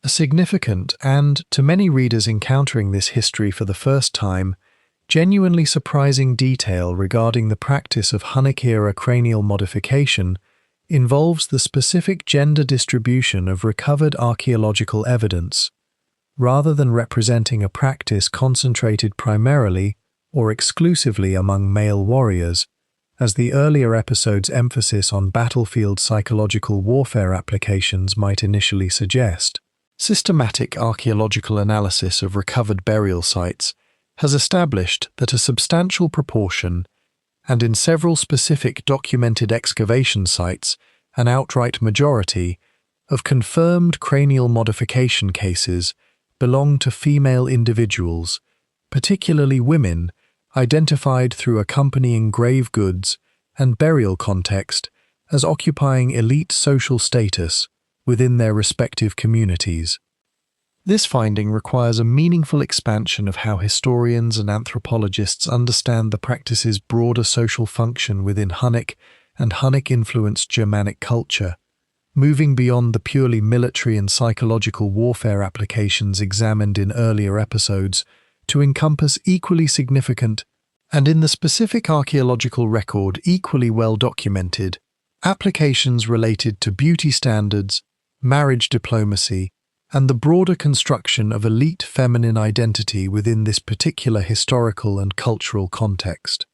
A significant and, to many readers encountering this history for the first time, genuinely surprising detail regarding the practice of Hunnic-era cranial modification involves the specific gender distribution of recovered archaeological evidence, rather than representing a practice concentrated primarily or exclusively among male warriors, as the earlier episode's emphasis on battlefield psychological warfare applications might initially suggest. Systematic archaeological analysis of recovered burial sites has established that a substantial proportion, and in several specific documented excavation sites, an outright majority, of confirmed cranial modification cases belong to female individuals, particularly women, identified through accompanying grave goods and burial context as occupying elite social status within their respective communities. This finding requires a meaningful expansion of how historians and anthropologists understand the practice's broader social function within Hunnic and Hunnic-influenced Germanic culture, moving beyond the purely military and psychological warfare applications examined in earlier episodes to encompass equally significant, and in the specific archaeological record equally well documented, applications related to beauty standards, marriage diplomacy, and the broader construction of elite feminine identity within this particular historical and cultural context.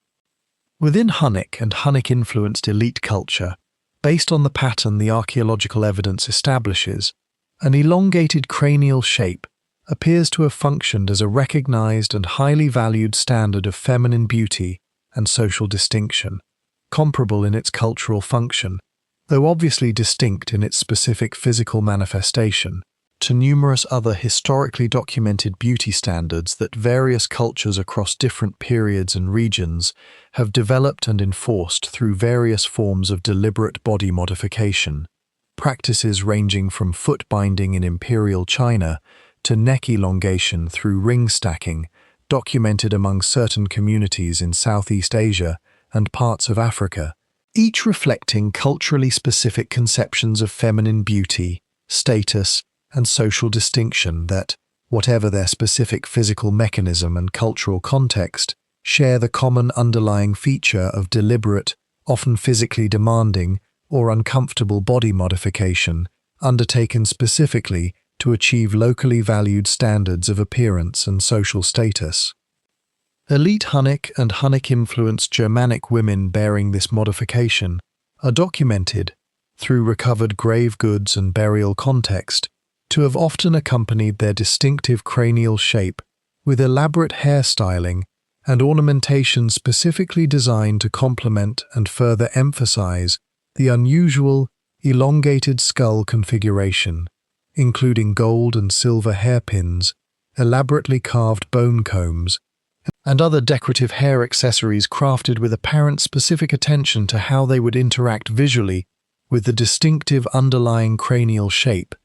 Within Hunnic and Hunnic-influenced elite culture, based on the pattern the archaeological evidence establishes, an elongated cranial shape appears to have functioned as a recognized and highly valued standard of feminine beauty and social distinction, comparable in its cultural function, though obviously distinct in its specific physical manifestation, to numerous other historically documented beauty standards that various cultures across different periods and regions have developed and enforced through various forms of deliberate body modification, practices ranging from foot binding in imperial China to neck elongation through ring stacking, documented among certain communities in Southeast Asia and parts of Africa, each reflecting culturally specific conceptions of feminine beauty, status, and social distinction that, whatever their specific physical mechanism and cultural context, share the common underlying feature of deliberate, often physically demanding or uncomfortable body modification undertaken specifically to achieve locally valued standards of appearance and social status. Elite Hunnic and Hunnic-influenced Germanic women bearing this modification are documented, through recovered grave goods and burial context, to have often accompanied their distinctive cranial shape with elaborate hairstyling and ornamentation specifically designed to complement and further emphasize the unusual, elongated skull configuration, including gold and silver hairpins, elaborately carved bone combs, and other decorative hair accessories crafted with apparent specific attention to how they would interact visually with the distinctive underlying cranial shape,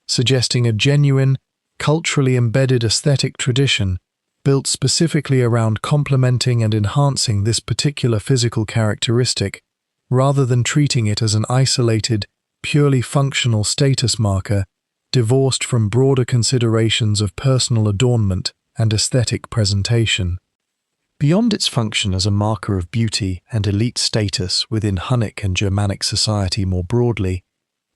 suggesting a genuine, culturally embedded aesthetic tradition built specifically around complementing and enhancing this particular physical characteristic, rather than treating it as an isolated, purely functional status marker divorced from broader considerations of personal adornment and aesthetic presentation. Beyond its function as a marker of beauty and elite status within Hunnic and Germanic society more broadly,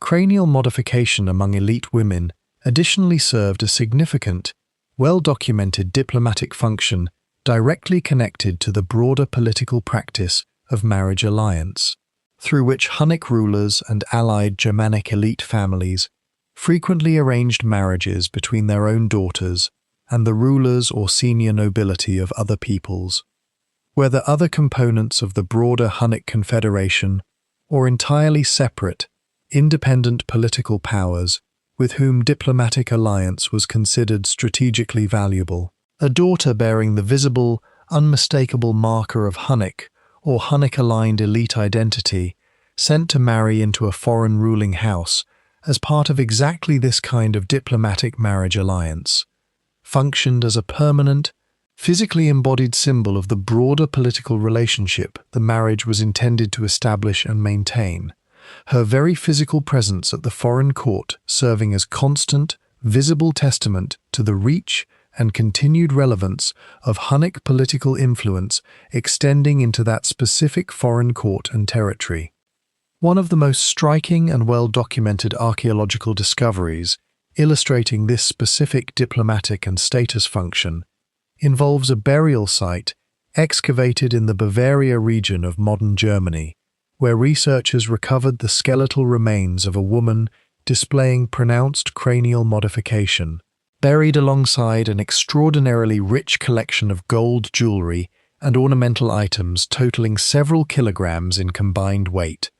cranial modification among elite women additionally served a significant, well-documented diplomatic function directly connected to the broader political practice of marriage alliance, through which Hunnic rulers and allied Germanic elite families frequently arranged marriages between their own daughters and the rulers or senior nobility of other peoples, whether other components of the broader Hunnic confederation or entirely separate, independent political powers with whom diplomatic alliance was considered strategically valuable. A daughter bearing the visible, unmistakable marker of Hunnic or Hunnic-aligned elite identity, sent to marry into a foreign ruling house as part of exactly this kind of diplomatic marriage alliance, functioned as a permanent, physically embodied symbol of the broader political relationship the marriage was intended to establish and maintain, her very physical presence at the foreign court serving as constant, visible testament to the reach and continued relevance of Hunnic political influence extending into that specific foreign court and territory. One of the most striking and well-documented archaeological discoveries illustrating this specific diplomatic and status function involves a burial site excavated in the Bavaria region of modern Germany, where researchers recovered the skeletal remains of a woman displaying pronounced cranial modification, buried alongside an extraordinarily rich collection of gold jewelry and ornamental items totaling several kilograms in combined weight.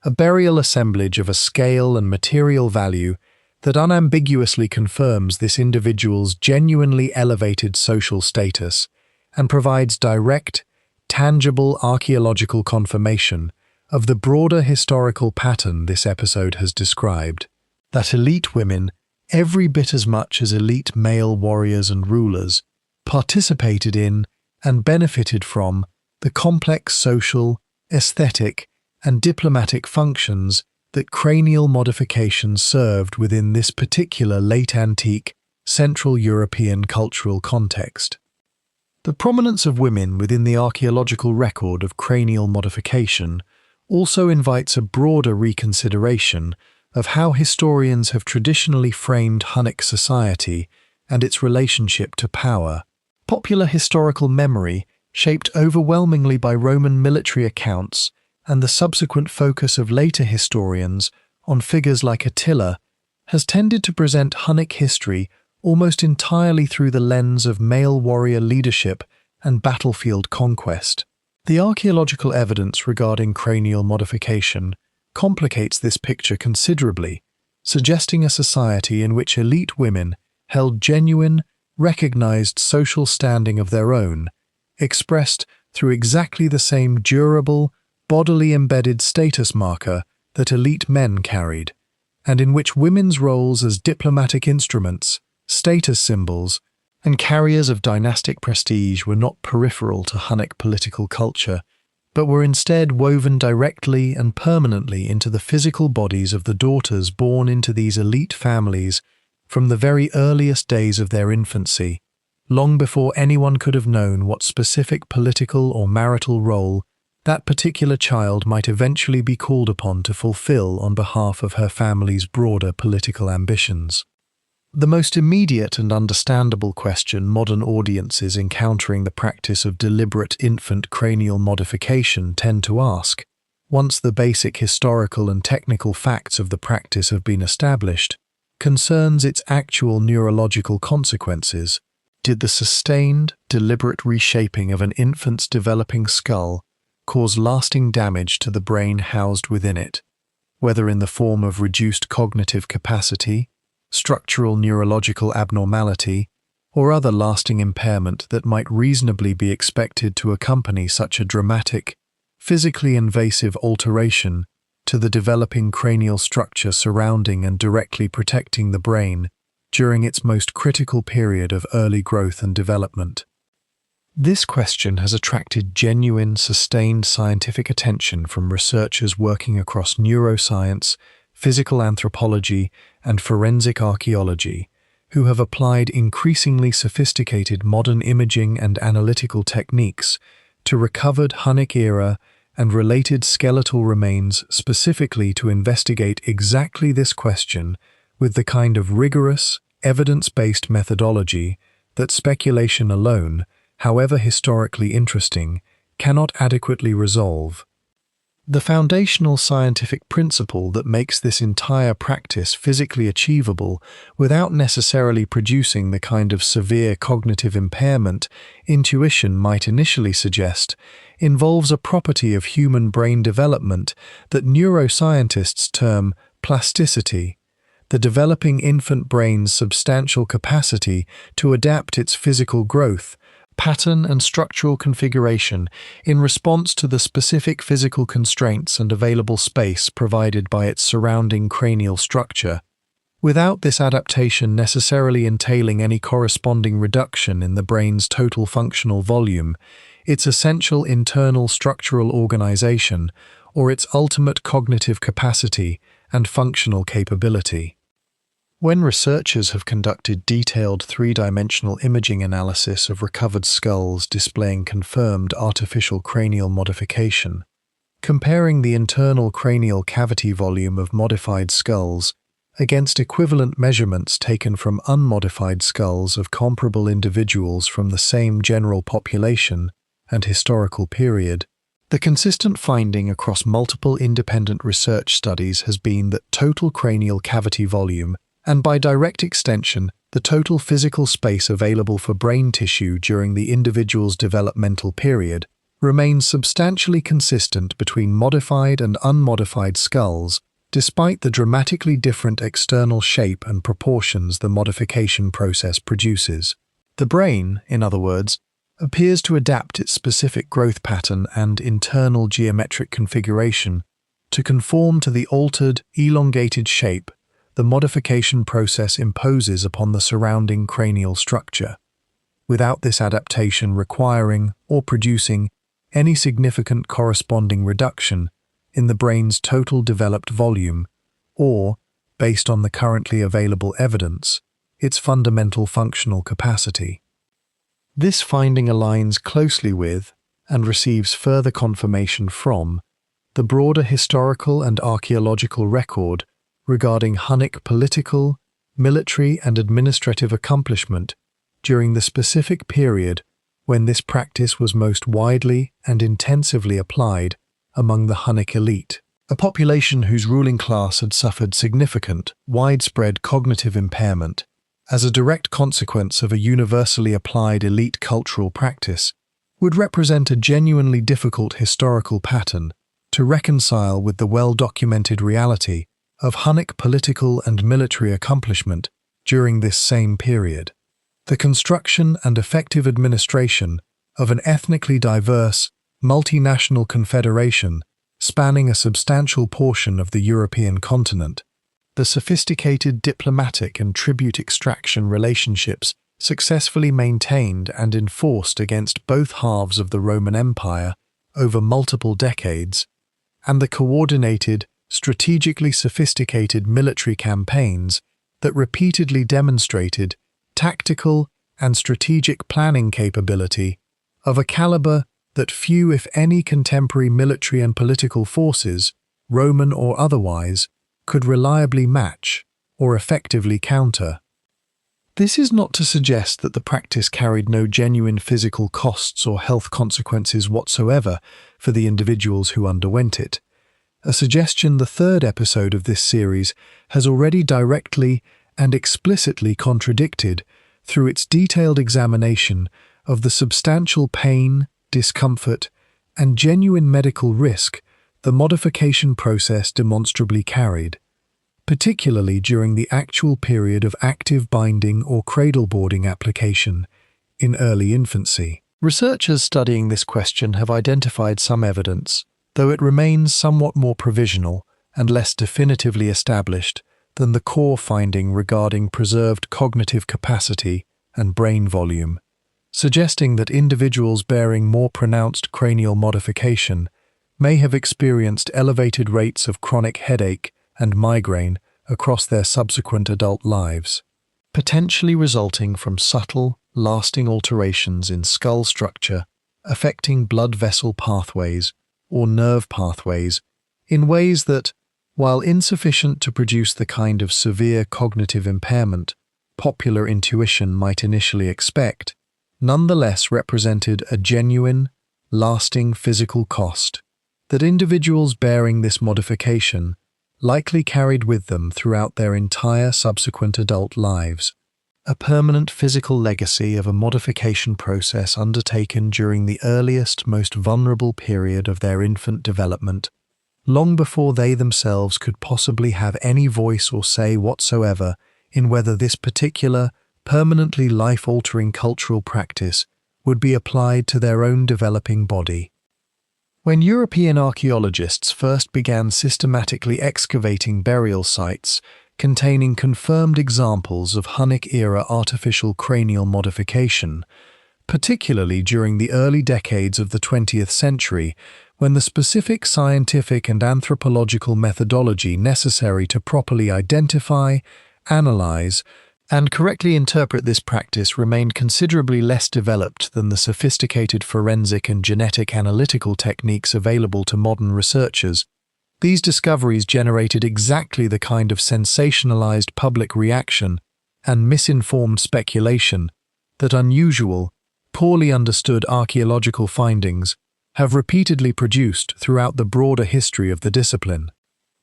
A burial assemblage of a scale and material value that unambiguously confirms this individual's genuinely elevated social status and provides direct, tangible archaeological confirmation of the broader historical pattern this episode has described, that elite women, every bit as much as elite male warriors and rulers, participated in and benefited from the complex social, aesthetic, and diplomatic functions that cranial modification served within this particular late antique Central European cultural context. The prominence of women within the archaeological record of cranial modification also invites a broader reconsideration of how historians have traditionally framed Hunnic society and its relationship to power. Popular historical memory, shaped overwhelmingly by Roman military accounts and the subsequent focus of later historians on figures like Attila, has tended to present Hunnic history almost entirely through the lens of male warrior leadership and battlefield conquest. The archaeological evidence regarding cranial modification complicates this picture considerably, suggesting a society in which elite women held genuine, recognized social standing of their own, expressed through exactly the same durable, bodily embedded status marker that elite men carried, and in which women's roles as diplomatic instruments, status symbols, and carriers of dynastic prestige were not peripheral to Hunnic political culture, but were instead woven directly and permanently into the physical bodies of the daughters born into these elite families from the very earliest days of their infancy, long before anyone could have known what specific political or marital role that particular child might eventually be called upon to fulfill on behalf of her family's broader political ambitions. The most immediate and understandable question modern audiences encountering the practice of deliberate infant cranial modification tend to ask, once the basic historical and technical facts of the practice have been established, concerns its actual neurological consequences. Did the sustained, deliberate reshaping of an infant's developing skull cause lasting damage to the brain housed within it, whether in the form of reduced cognitive capacity, structural neurological abnormality, or other lasting impairment that might reasonably be expected to accompany such a dramatic, physically invasive alteration to the developing cranial structure surrounding and directly protecting the brain during its most critical period of early growth and development? This question has attracted genuine, sustained scientific attention from researchers working across neuroscience, physical anthropology, and forensic archaeology, who have applied increasingly sophisticated modern imaging and analytical techniques to recovered Hunnic era and related skeletal remains specifically to investigate exactly this question with the kind of rigorous, evidence-based methodology that speculation alone, however historically interesting, cannot adequately resolve. The foundational scientific principle that makes this entire practice physically achievable without necessarily producing the kind of severe cognitive impairment intuition might initially suggest involves a property of human brain development that neuroscientists term plasticity, the developing infant brain's substantial capacity to adapt its physical growth, pattern and structural configuration in response to the specific physical constraints and available space provided by its surrounding cranial structure, without this adaptation necessarily entailing any corresponding reduction in the brain's total functional volume, its essential internal structural organization, or its ultimate cognitive capacity and functional capability. When researchers have conducted detailed three-dimensional imaging analysis of recovered skulls displaying confirmed artificial cranial modification, comparing the internal cranial cavity volume of modified skulls against equivalent measurements taken from unmodified skulls of comparable individuals from the same general population and historical period. The consistent finding across multiple independent research studies has been that total cranial cavity volume, and by direct extension, the total physical space available for brain tissue during the individual's developmental period, remains substantially consistent between modified and unmodified skulls, despite the dramatically different external shape and proportions the modification process produces. The brain, in other words, appears to adapt its specific growth pattern and internal geometric configuration to conform to the altered, elongated shape the modification process imposes upon the surrounding cranial structure, without this adaptation requiring or producing any significant corresponding reduction in the brain's total developed volume or, based on the currently available evidence, its fundamental functional capacity. This finding aligns closely with, and receives further confirmation from, the broader historical and archaeological record regarding Hunnic political, military and administrative accomplishment during the specific period when this practice was most widely and intensively applied among the Hunnic elite, a population whose ruling class had suffered significant, widespread cognitive impairment as a direct consequence of a universally applied elite cultural practice, would represent a genuinely difficult historical pattern to reconcile with the well-documented reality of Hunnic political and military accomplishment during this same period. The construction and effective administration of an ethnically diverse, multinational confederation spanning a substantial portion of the European continent, the sophisticated diplomatic and tribute extraction relationships successfully maintained and enforced against both halves of the Roman Empire over multiple decades, and the coordinated, strategically sophisticated military campaigns that repeatedly demonstrated tactical and strategic planning capability of a caliber that few, if any, contemporary military and political forces, Roman or otherwise, could reliably match or effectively counter. This is not to suggest that the practice carried no genuine physical costs or health consequences whatsoever for the individuals who underwent it, a suggestion the third episode of this series has already directly and explicitly contradicted through its detailed examination of the substantial pain, discomfort, and genuine medical risk the modification process demonstrably carried, particularly during the actual period of active binding or cradleboarding application in early infancy. Researchers studying this question have identified some evidence, though it remains somewhat more provisional and less definitively established than the core finding regarding preserved cognitive capacity and brain volume, suggesting that individuals bearing more pronounced cranial modification may have experienced elevated rates of chronic headache and migraine across their subsequent adult lives, potentially resulting from subtle, lasting alterations in skull structure affecting blood vessel pathways or nerve pathways in ways that, while insufficient to produce the kind of severe cognitive impairment popular intuition might initially expect, nonetheless represented a genuine, lasting physical cost that individuals bearing this modification likely carried with them throughout their entire subsequent adult lives, a permanent physical legacy of a modification process undertaken during the earliest, most vulnerable period of their infant development, long before they themselves could possibly have any voice or say whatsoever in whether this particular, permanently life-altering cultural practice would be applied to their own developing body. When European archaeologists first began systematically excavating burial sites containing confirmed examples of Hunnic-era artificial cranial modification, particularly during the early decades of the 20th century, when the specific scientific and anthropological methodology necessary to properly identify, analyze, and correctly interpret this practice remained considerably less developed than the sophisticated forensic and genetic analytical techniques available to modern researchers. These discoveries generated exactly the kind of sensationalized public reaction and misinformed speculation that unusual, poorly understood archaeological findings have repeatedly produced throughout the broader history of the discipline.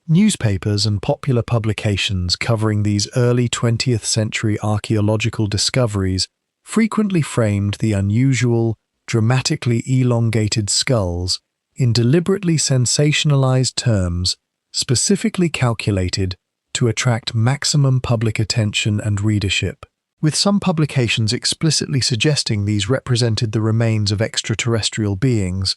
Newspapers and popular publications covering these early 20th century archaeological discoveries frequently framed the unusual, dramatically elongated skulls in deliberately sensationalized terms specifically calculated to attract maximum public attention and readership, with some publications explicitly suggesting these represented the remains of extraterrestrial beings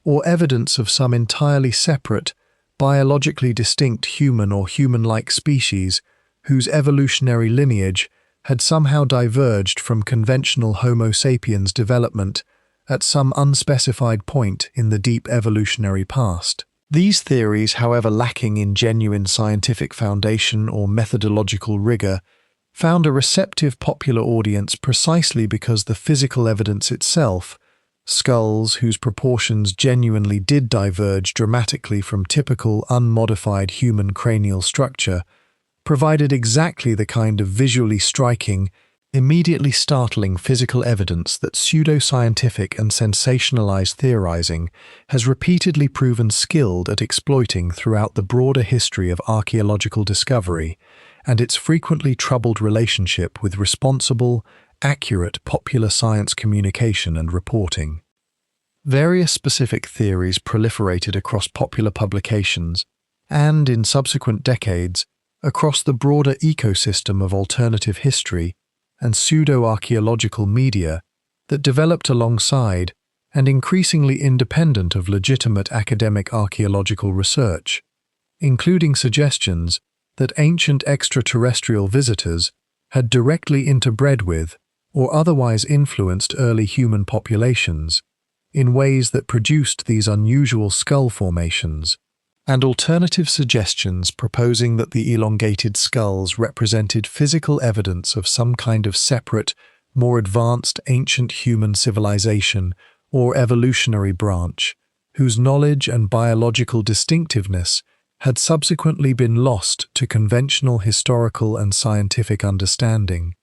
or evidence of some entirely separate, biologically distinct human or human-like species whose evolutionary lineage had somehow diverged from conventional Homo sapiens development at some unspecified point in the deep evolutionary past. These theories, however lacking in genuine scientific foundation or methodological rigor, found a receptive popular audience precisely because the physical evidence itself, skulls whose proportions genuinely did diverge dramatically from typical unmodified human cranial structure, provided exactly the kind of visually striking, immediately startling physical evidence that pseudo-scientific and sensationalized theorizing has repeatedly proven skilled at exploiting throughout the broader history of archaeological discovery and its frequently troubled relationship with responsible, accurate popular science communication and reporting. Various specific theories proliferated across popular publications and, in subsequent decades, across the broader ecosystem of alternative history and pseudo-archaeological media that developed alongside and increasingly independent of legitimate academic archaeological research, including suggestions that ancient extraterrestrial visitors had directly interbred with or otherwise influenced early human populations in ways that produced these unusual skull formations, and alternative suggestions proposing that the elongated skulls represented physical evidence of some kind of separate, more advanced ancient human civilization or evolutionary branch, whose knowledge and biological distinctiveness had subsequently been lost to conventional historical and scientific understanding.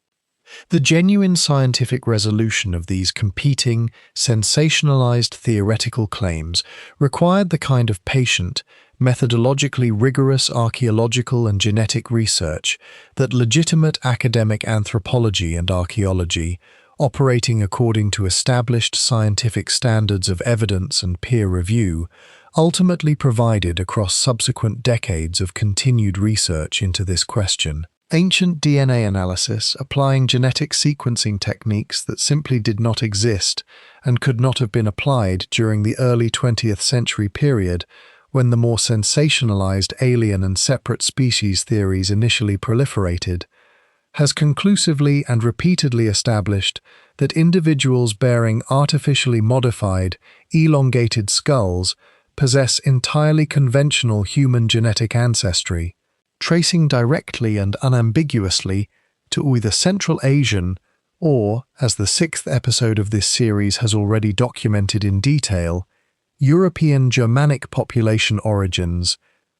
The genuine scientific resolution of these competing, sensationalized theoretical claims required the kind of patient, methodologically rigorous archaeological and genetic research that legitimate academic anthropology and archaeology, operating according to established scientific standards of evidence and peer review, ultimately provided across subsequent decades of continued research into this question. Ancient DNA analysis, applying genetic sequencing techniques that simply did not exist and could not have been applied during the early 20th century period, when the more sensationalized alien and separate species theories initially proliferated, has conclusively and repeatedly established that individuals bearing artificially modified, elongated skulls possess entirely conventional human genetic ancestry, tracing directly and unambiguously to either Central Asian or, as the 6th episode of this series has already documented in detail, European Germanic population origins,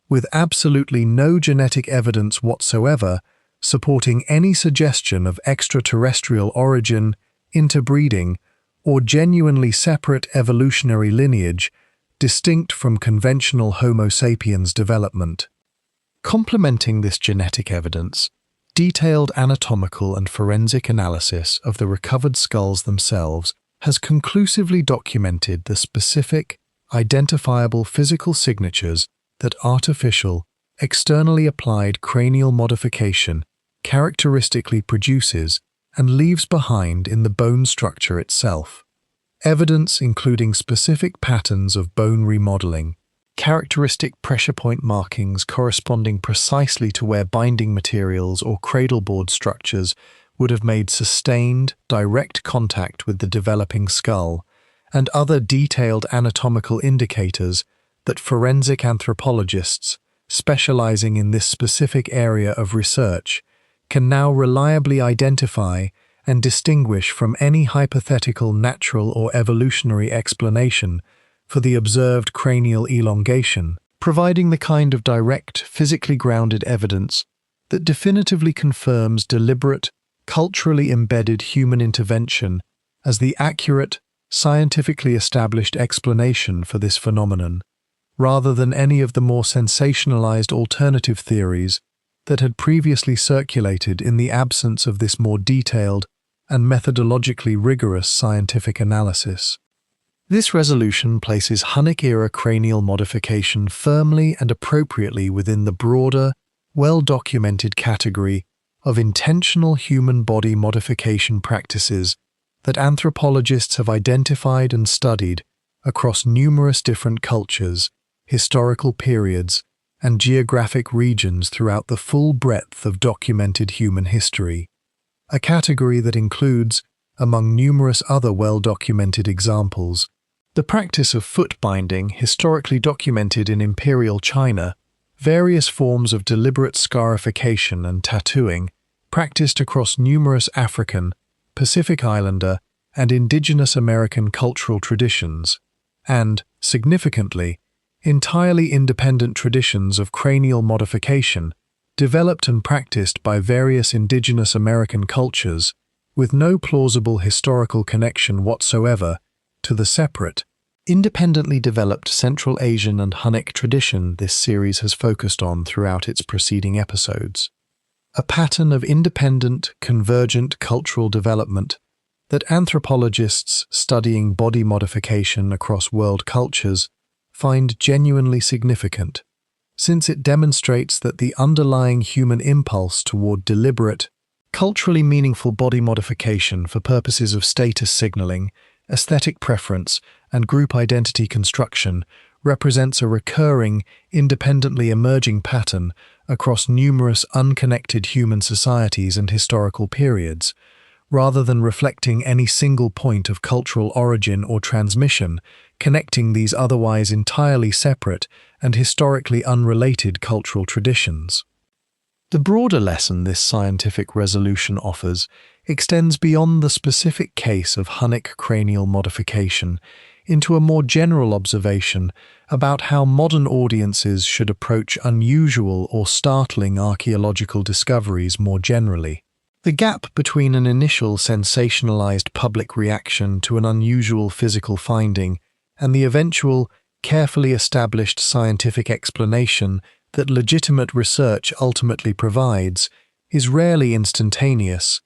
with absolutely no genetic evidence whatsoever supporting any suggestion of extraterrestrial origin, interbreeding, or genuinely separate evolutionary lineage distinct from conventional Homo sapiens development. Complementing this genetic evidence, detailed anatomical and forensic analysis of the recovered skulls themselves has conclusively documented the specific, identifiable physical signatures that artificial, externally applied cranial modification characteristically produces and leaves behind in the bone structure itself. Evidence including specific patterns of bone remodeling, characteristic pressure point markings corresponding precisely to where binding materials or cradleboard structures would have made sustained, direct contact with the developing skull, and other detailed anatomical indicators that forensic anthropologists, specializing in this specific area of research, can now reliably identify and distinguish from any hypothetical natural or evolutionary explanation for the observed cranial elongation, providing the kind of direct, physically grounded evidence that definitively confirms deliberate, culturally embedded human intervention as the accurate, scientifically established explanation for this phenomenon, rather than any of the more sensationalized alternative theories that had previously circulated in the absence of this more detailed and methodologically rigorous scientific analysis. This resolution places Hunnic-era cranial modification firmly and appropriately within the broader, well-documented category of intentional human body modification practices that anthropologists have identified and studied across numerous different cultures, historical periods, and geographic regions throughout the full breadth of documented human history, a category that includes, among numerous other well-documented examples, the practice of foot binding historically documented in Imperial China, various forms of deliberate scarification and tattooing practiced across numerous African, Pacific Islander, and indigenous American cultural traditions, and, significantly, entirely independent traditions of cranial modification developed and practiced by various indigenous American cultures with no plausible historical connection whatsoever to the separate, independently developed Central Asian and Hunnic tradition this series has focused on throughout its preceding episodes. A pattern of independent, convergent cultural development that anthropologists studying body modification across world cultures find genuinely significant, since it demonstrates that the underlying human impulse toward deliberate, culturally meaningful body modification for purposes of status signaling, aesthetic preference, and group identity construction represents a recurring, independently emerging pattern across numerous unconnected human societies and historical periods, rather than reflecting any single point of cultural origin or transmission, connecting these otherwise entirely separate and historically unrelated cultural traditions. The broader lesson this scientific resolution offers extends beyond the specific case of Hunnic cranial modification into a more general observation about how modern audiences should approach unusual or startling archaeological discoveries more generally. The gap between an initial sensationalized public reaction to an unusual physical finding and the eventual, carefully established scientific explanation that legitimate research ultimately provides is rarely instantaneous,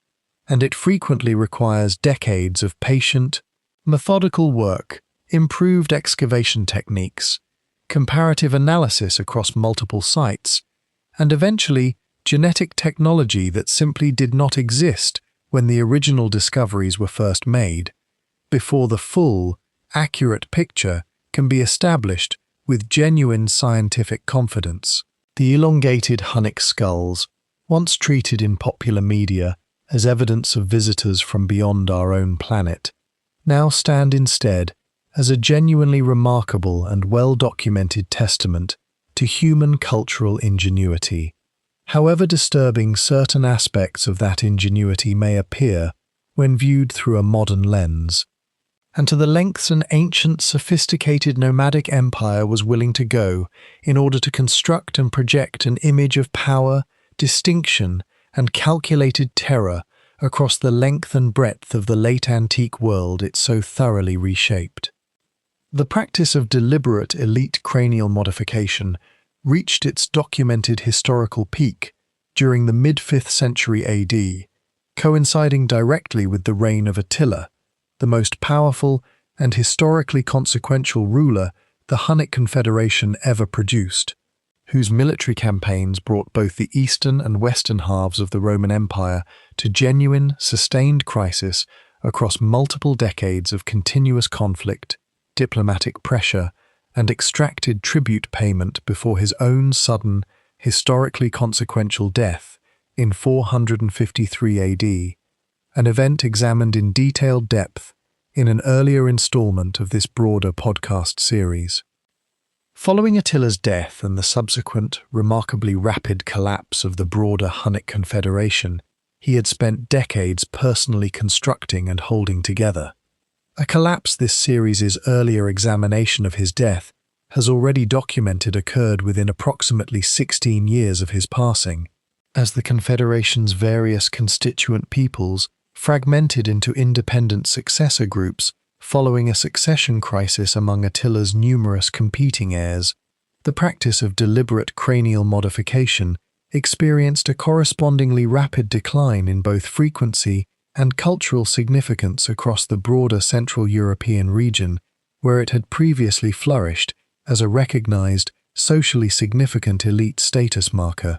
and it frequently requires decades of patient, methodical work, improved excavation techniques, comparative analysis across multiple sites, and eventually genetic technology that simply did not exist when the original discoveries were first made, before the full, accurate picture can be established with genuine scientific confidence. The elongated Hunnic skulls, once treated in popular media as evidence of visitors from beyond our own planet, now stand instead as a genuinely remarkable and well-documented testament to human cultural ingenuity. However disturbing certain aspects of that ingenuity may appear when viewed through a modern lens, and to the lengths an ancient, sophisticated nomadic empire was willing to go in order to construct and project an image of power, distinction, and calculated terror across the length and breadth of the late antique world it so thoroughly reshaped. The practice of deliberate elite cranial modification reached its documented historical peak during the mid-5th century AD, coinciding directly with the reign of Attila, the most powerful and historically consequential ruler the Hunnic Confederation ever produced, whose military campaigns brought both the eastern and western halves of the Roman Empire to genuine, sustained crisis across multiple decades of continuous conflict, diplomatic pressure, and extracted tribute payment before his own sudden, historically consequential death in 453 AD, an event examined in detailed depth in an earlier installment of this broader podcast series. Following Attila's death and the subsequent, remarkably rapid collapse of the broader Hunnic Confederation, he had spent decades personally constructing and holding together. A collapse this series' earlier examination of his death has already documented occurred within approximately 16 years of his passing, as the Confederation's various constituent peoples fragmented into independent successor groups following a succession crisis among Attila's numerous competing heirs. The practice of deliberate cranial modification experienced a correspondingly rapid decline in both frequency and cultural significance across the broader Central European region, where it had previously flourished as a recognized, socially significant elite status marker.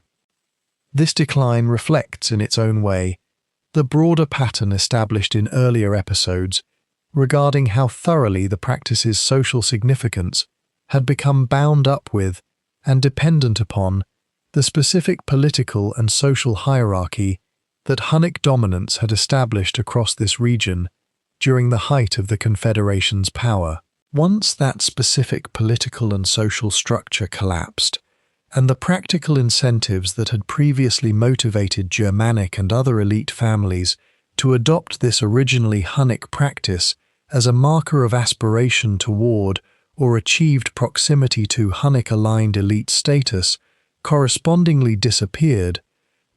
This decline reflects, in its own way, the broader pattern established in earlier episodes regarding how thoroughly the practice's social significance had become bound up with and dependent upon the specific political and social hierarchy that Hunnic dominance had established across this region during the height of the Confederation's power. Once that specific political and social structure collapsed, and the practical incentives that had previously motivated Germanic and other elite families to adopt this originally Hunnic practice as a marker of aspiration toward or achieved proximity to Hunnic-aligned elite status correspondingly disappeared,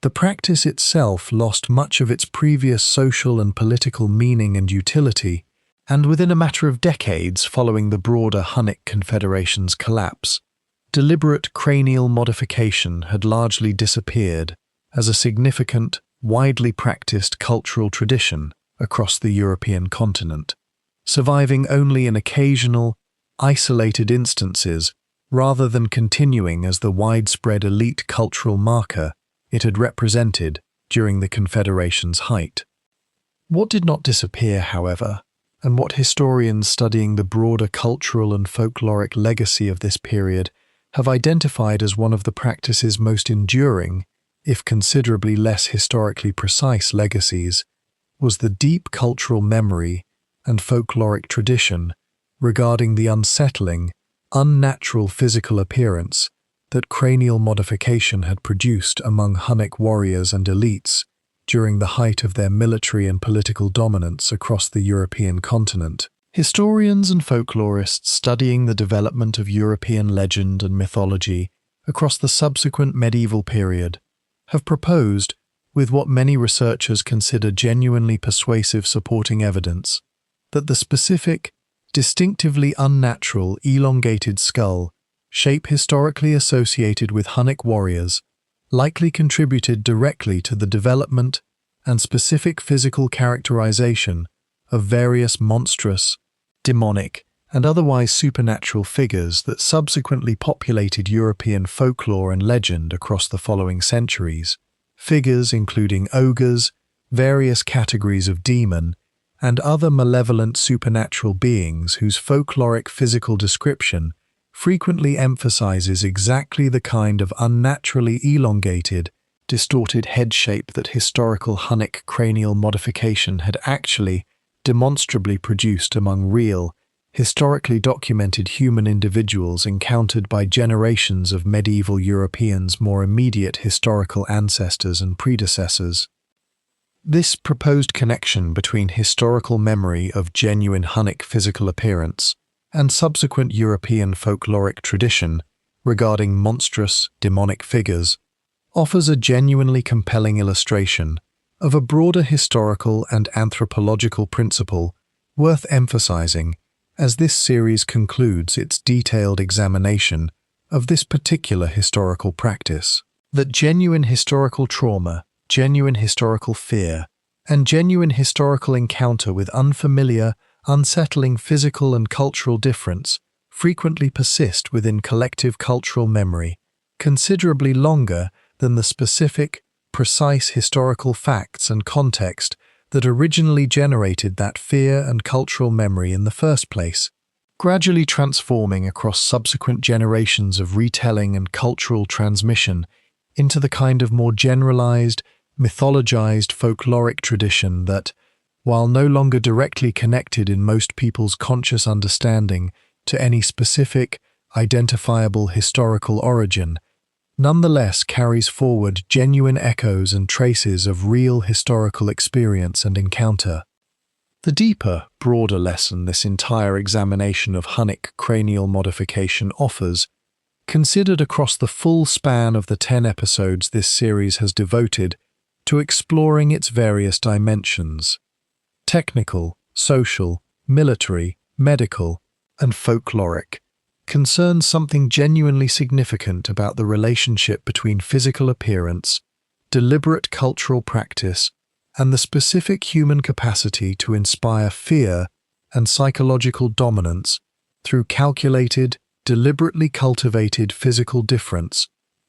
the practice itself lost much of its previous social and political meaning and utility, and within a matter of decades following the broader Hunnic Confederation's collapse, deliberate cranial modification had largely disappeared as a significant, widely practiced cultural tradition across the European continent, surviving only in occasional, isolated instances rather than continuing as the widespread elite cultural marker it had represented during the Confederation's height. What did not disappear, however, and what historians studying the broader cultural and folkloric legacy of this period have identified as one of the practice's most enduring, if considerably less historically precise legacies, was the deep cultural memory and folkloric tradition regarding the unsettling, unnatural physical appearance that cranial modification had produced among Hunnic warriors and elites during the height of their military and political dominance across the European continent. Historians and folklorists studying the development of European legend and mythology across the subsequent medieval period have proposed, with what many researchers consider genuinely persuasive supporting evidence, that the specific, distinctively unnatural, elongated skull shape historically associated with Hunnic warriors likely contributed directly to the development and specific physical characterization of various monstrous, demonic, and otherwise supernatural figures that subsequently populated European folklore and legend across the following centuries, figures including ogres, various categories of demon, and other malevolent supernatural beings whose folkloric physical description frequently emphasizes exactly the kind of unnaturally elongated, distorted head shape that historical Hunnic cranial modification had actually demonstrably produced among real, historically documented human individuals encountered by generations of medieval Europeans' more immediate historical ancestors and predecessors. This proposed connection between historical memory of genuine Hunnic physical appearance and subsequent European folkloric tradition regarding monstrous, demonic figures offers a genuinely compelling illustration of a broader historical and anthropological principle worth emphasizing as this series concludes its detailed examination of this particular historical practice. That genuine historical trauma, genuine historical fear, and genuine historical encounter with unfamiliar, unsettling physical and cultural difference frequently persist within collective cultural memory, considerably longer than the specific, precise historical facts and context that originally generated that fear and cultural memory in the first place, gradually transforming across subsequent generations of retelling and cultural transmission into the kind of more generalized, mythologized folkloric tradition that, while no longer directly connected in most people's conscious understanding to any specific, identifiable historical origin, nonetheless carries forward genuine echoes and traces of real historical experience and encounter. The deeper, broader lesson this entire examination of Hunnic cranial modification offers, considered across the full span of the 10 episodes this series has devoted to exploring its various dimensions: technical, social, military, medical, and folkloric, concerns something genuinely significant about the relationship between physical appearance, deliberate cultural practice, and the specific human capacity to inspire fear and psychological dominance through calculated, deliberately cultivated physical difference,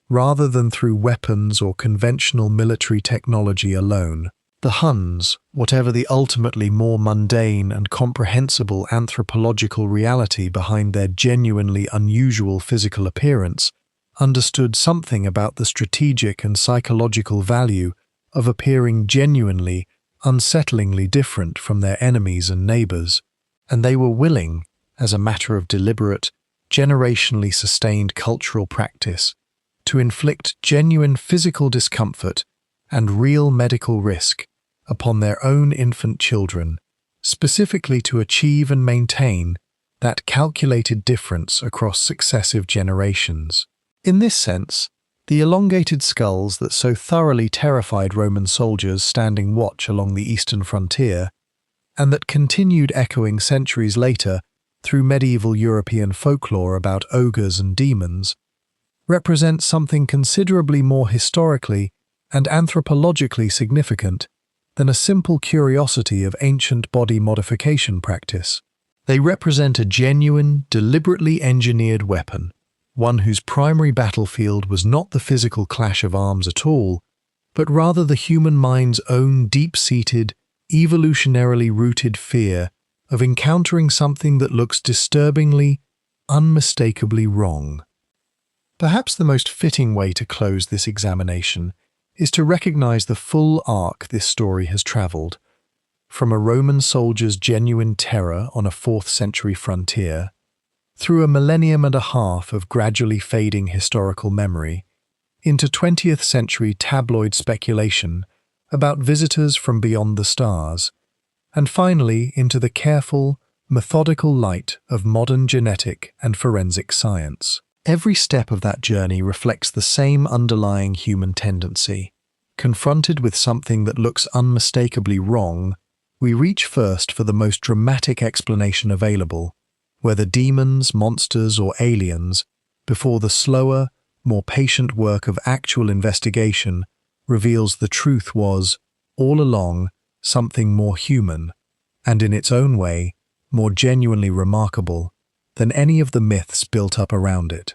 rather than through weapons or conventional military technology alone. The Huns, whatever the ultimately more mundane and comprehensible anthropological reality behind their genuinely unusual physical appearance, understood something about the strategic and psychological value of appearing genuinely, unsettlingly different from their enemies and neighbors, and they were willing, as a matter of deliberate, generationally sustained cultural practice, to inflict genuine physical discomfort and real medical risk upon their own infant children, specifically to achieve and maintain that calculated difference across successive generations. In this sense, the elongated skulls that so thoroughly terrified Roman soldiers standing watch along the eastern frontier, and that continued echoing centuries later through medieval European folklore about ogres and demons, represent something considerably more historically and anthropologically significant than a simple curiosity of ancient body modification practice. They represent a genuine, deliberately engineered weapon, one whose primary battlefield was not the physical clash of arms at all, but rather the human mind's own deep-seated, evolutionarily rooted fear of encountering something that looks disturbingly, unmistakably wrong. Perhaps the most fitting way to close this examination is to recognize the full arc this story has traveled, from a Roman soldier's genuine terror on a 4th century frontier, through a millennium and a half of gradually fading historical memory, into 20th century tabloid speculation about visitors from beyond the stars, and finally into the careful, methodical light of modern genetic and forensic science. Every step of that journey reflects the same underlying human tendency. Confronted with something that looks unmistakably wrong, we reach first for the most dramatic explanation available, whether demons, monsters, or aliens, before the slower, more patient work of actual investigation reveals the truth was, all along, something more human, and in its own way, more genuinely remarkable than any of the myths built up around it.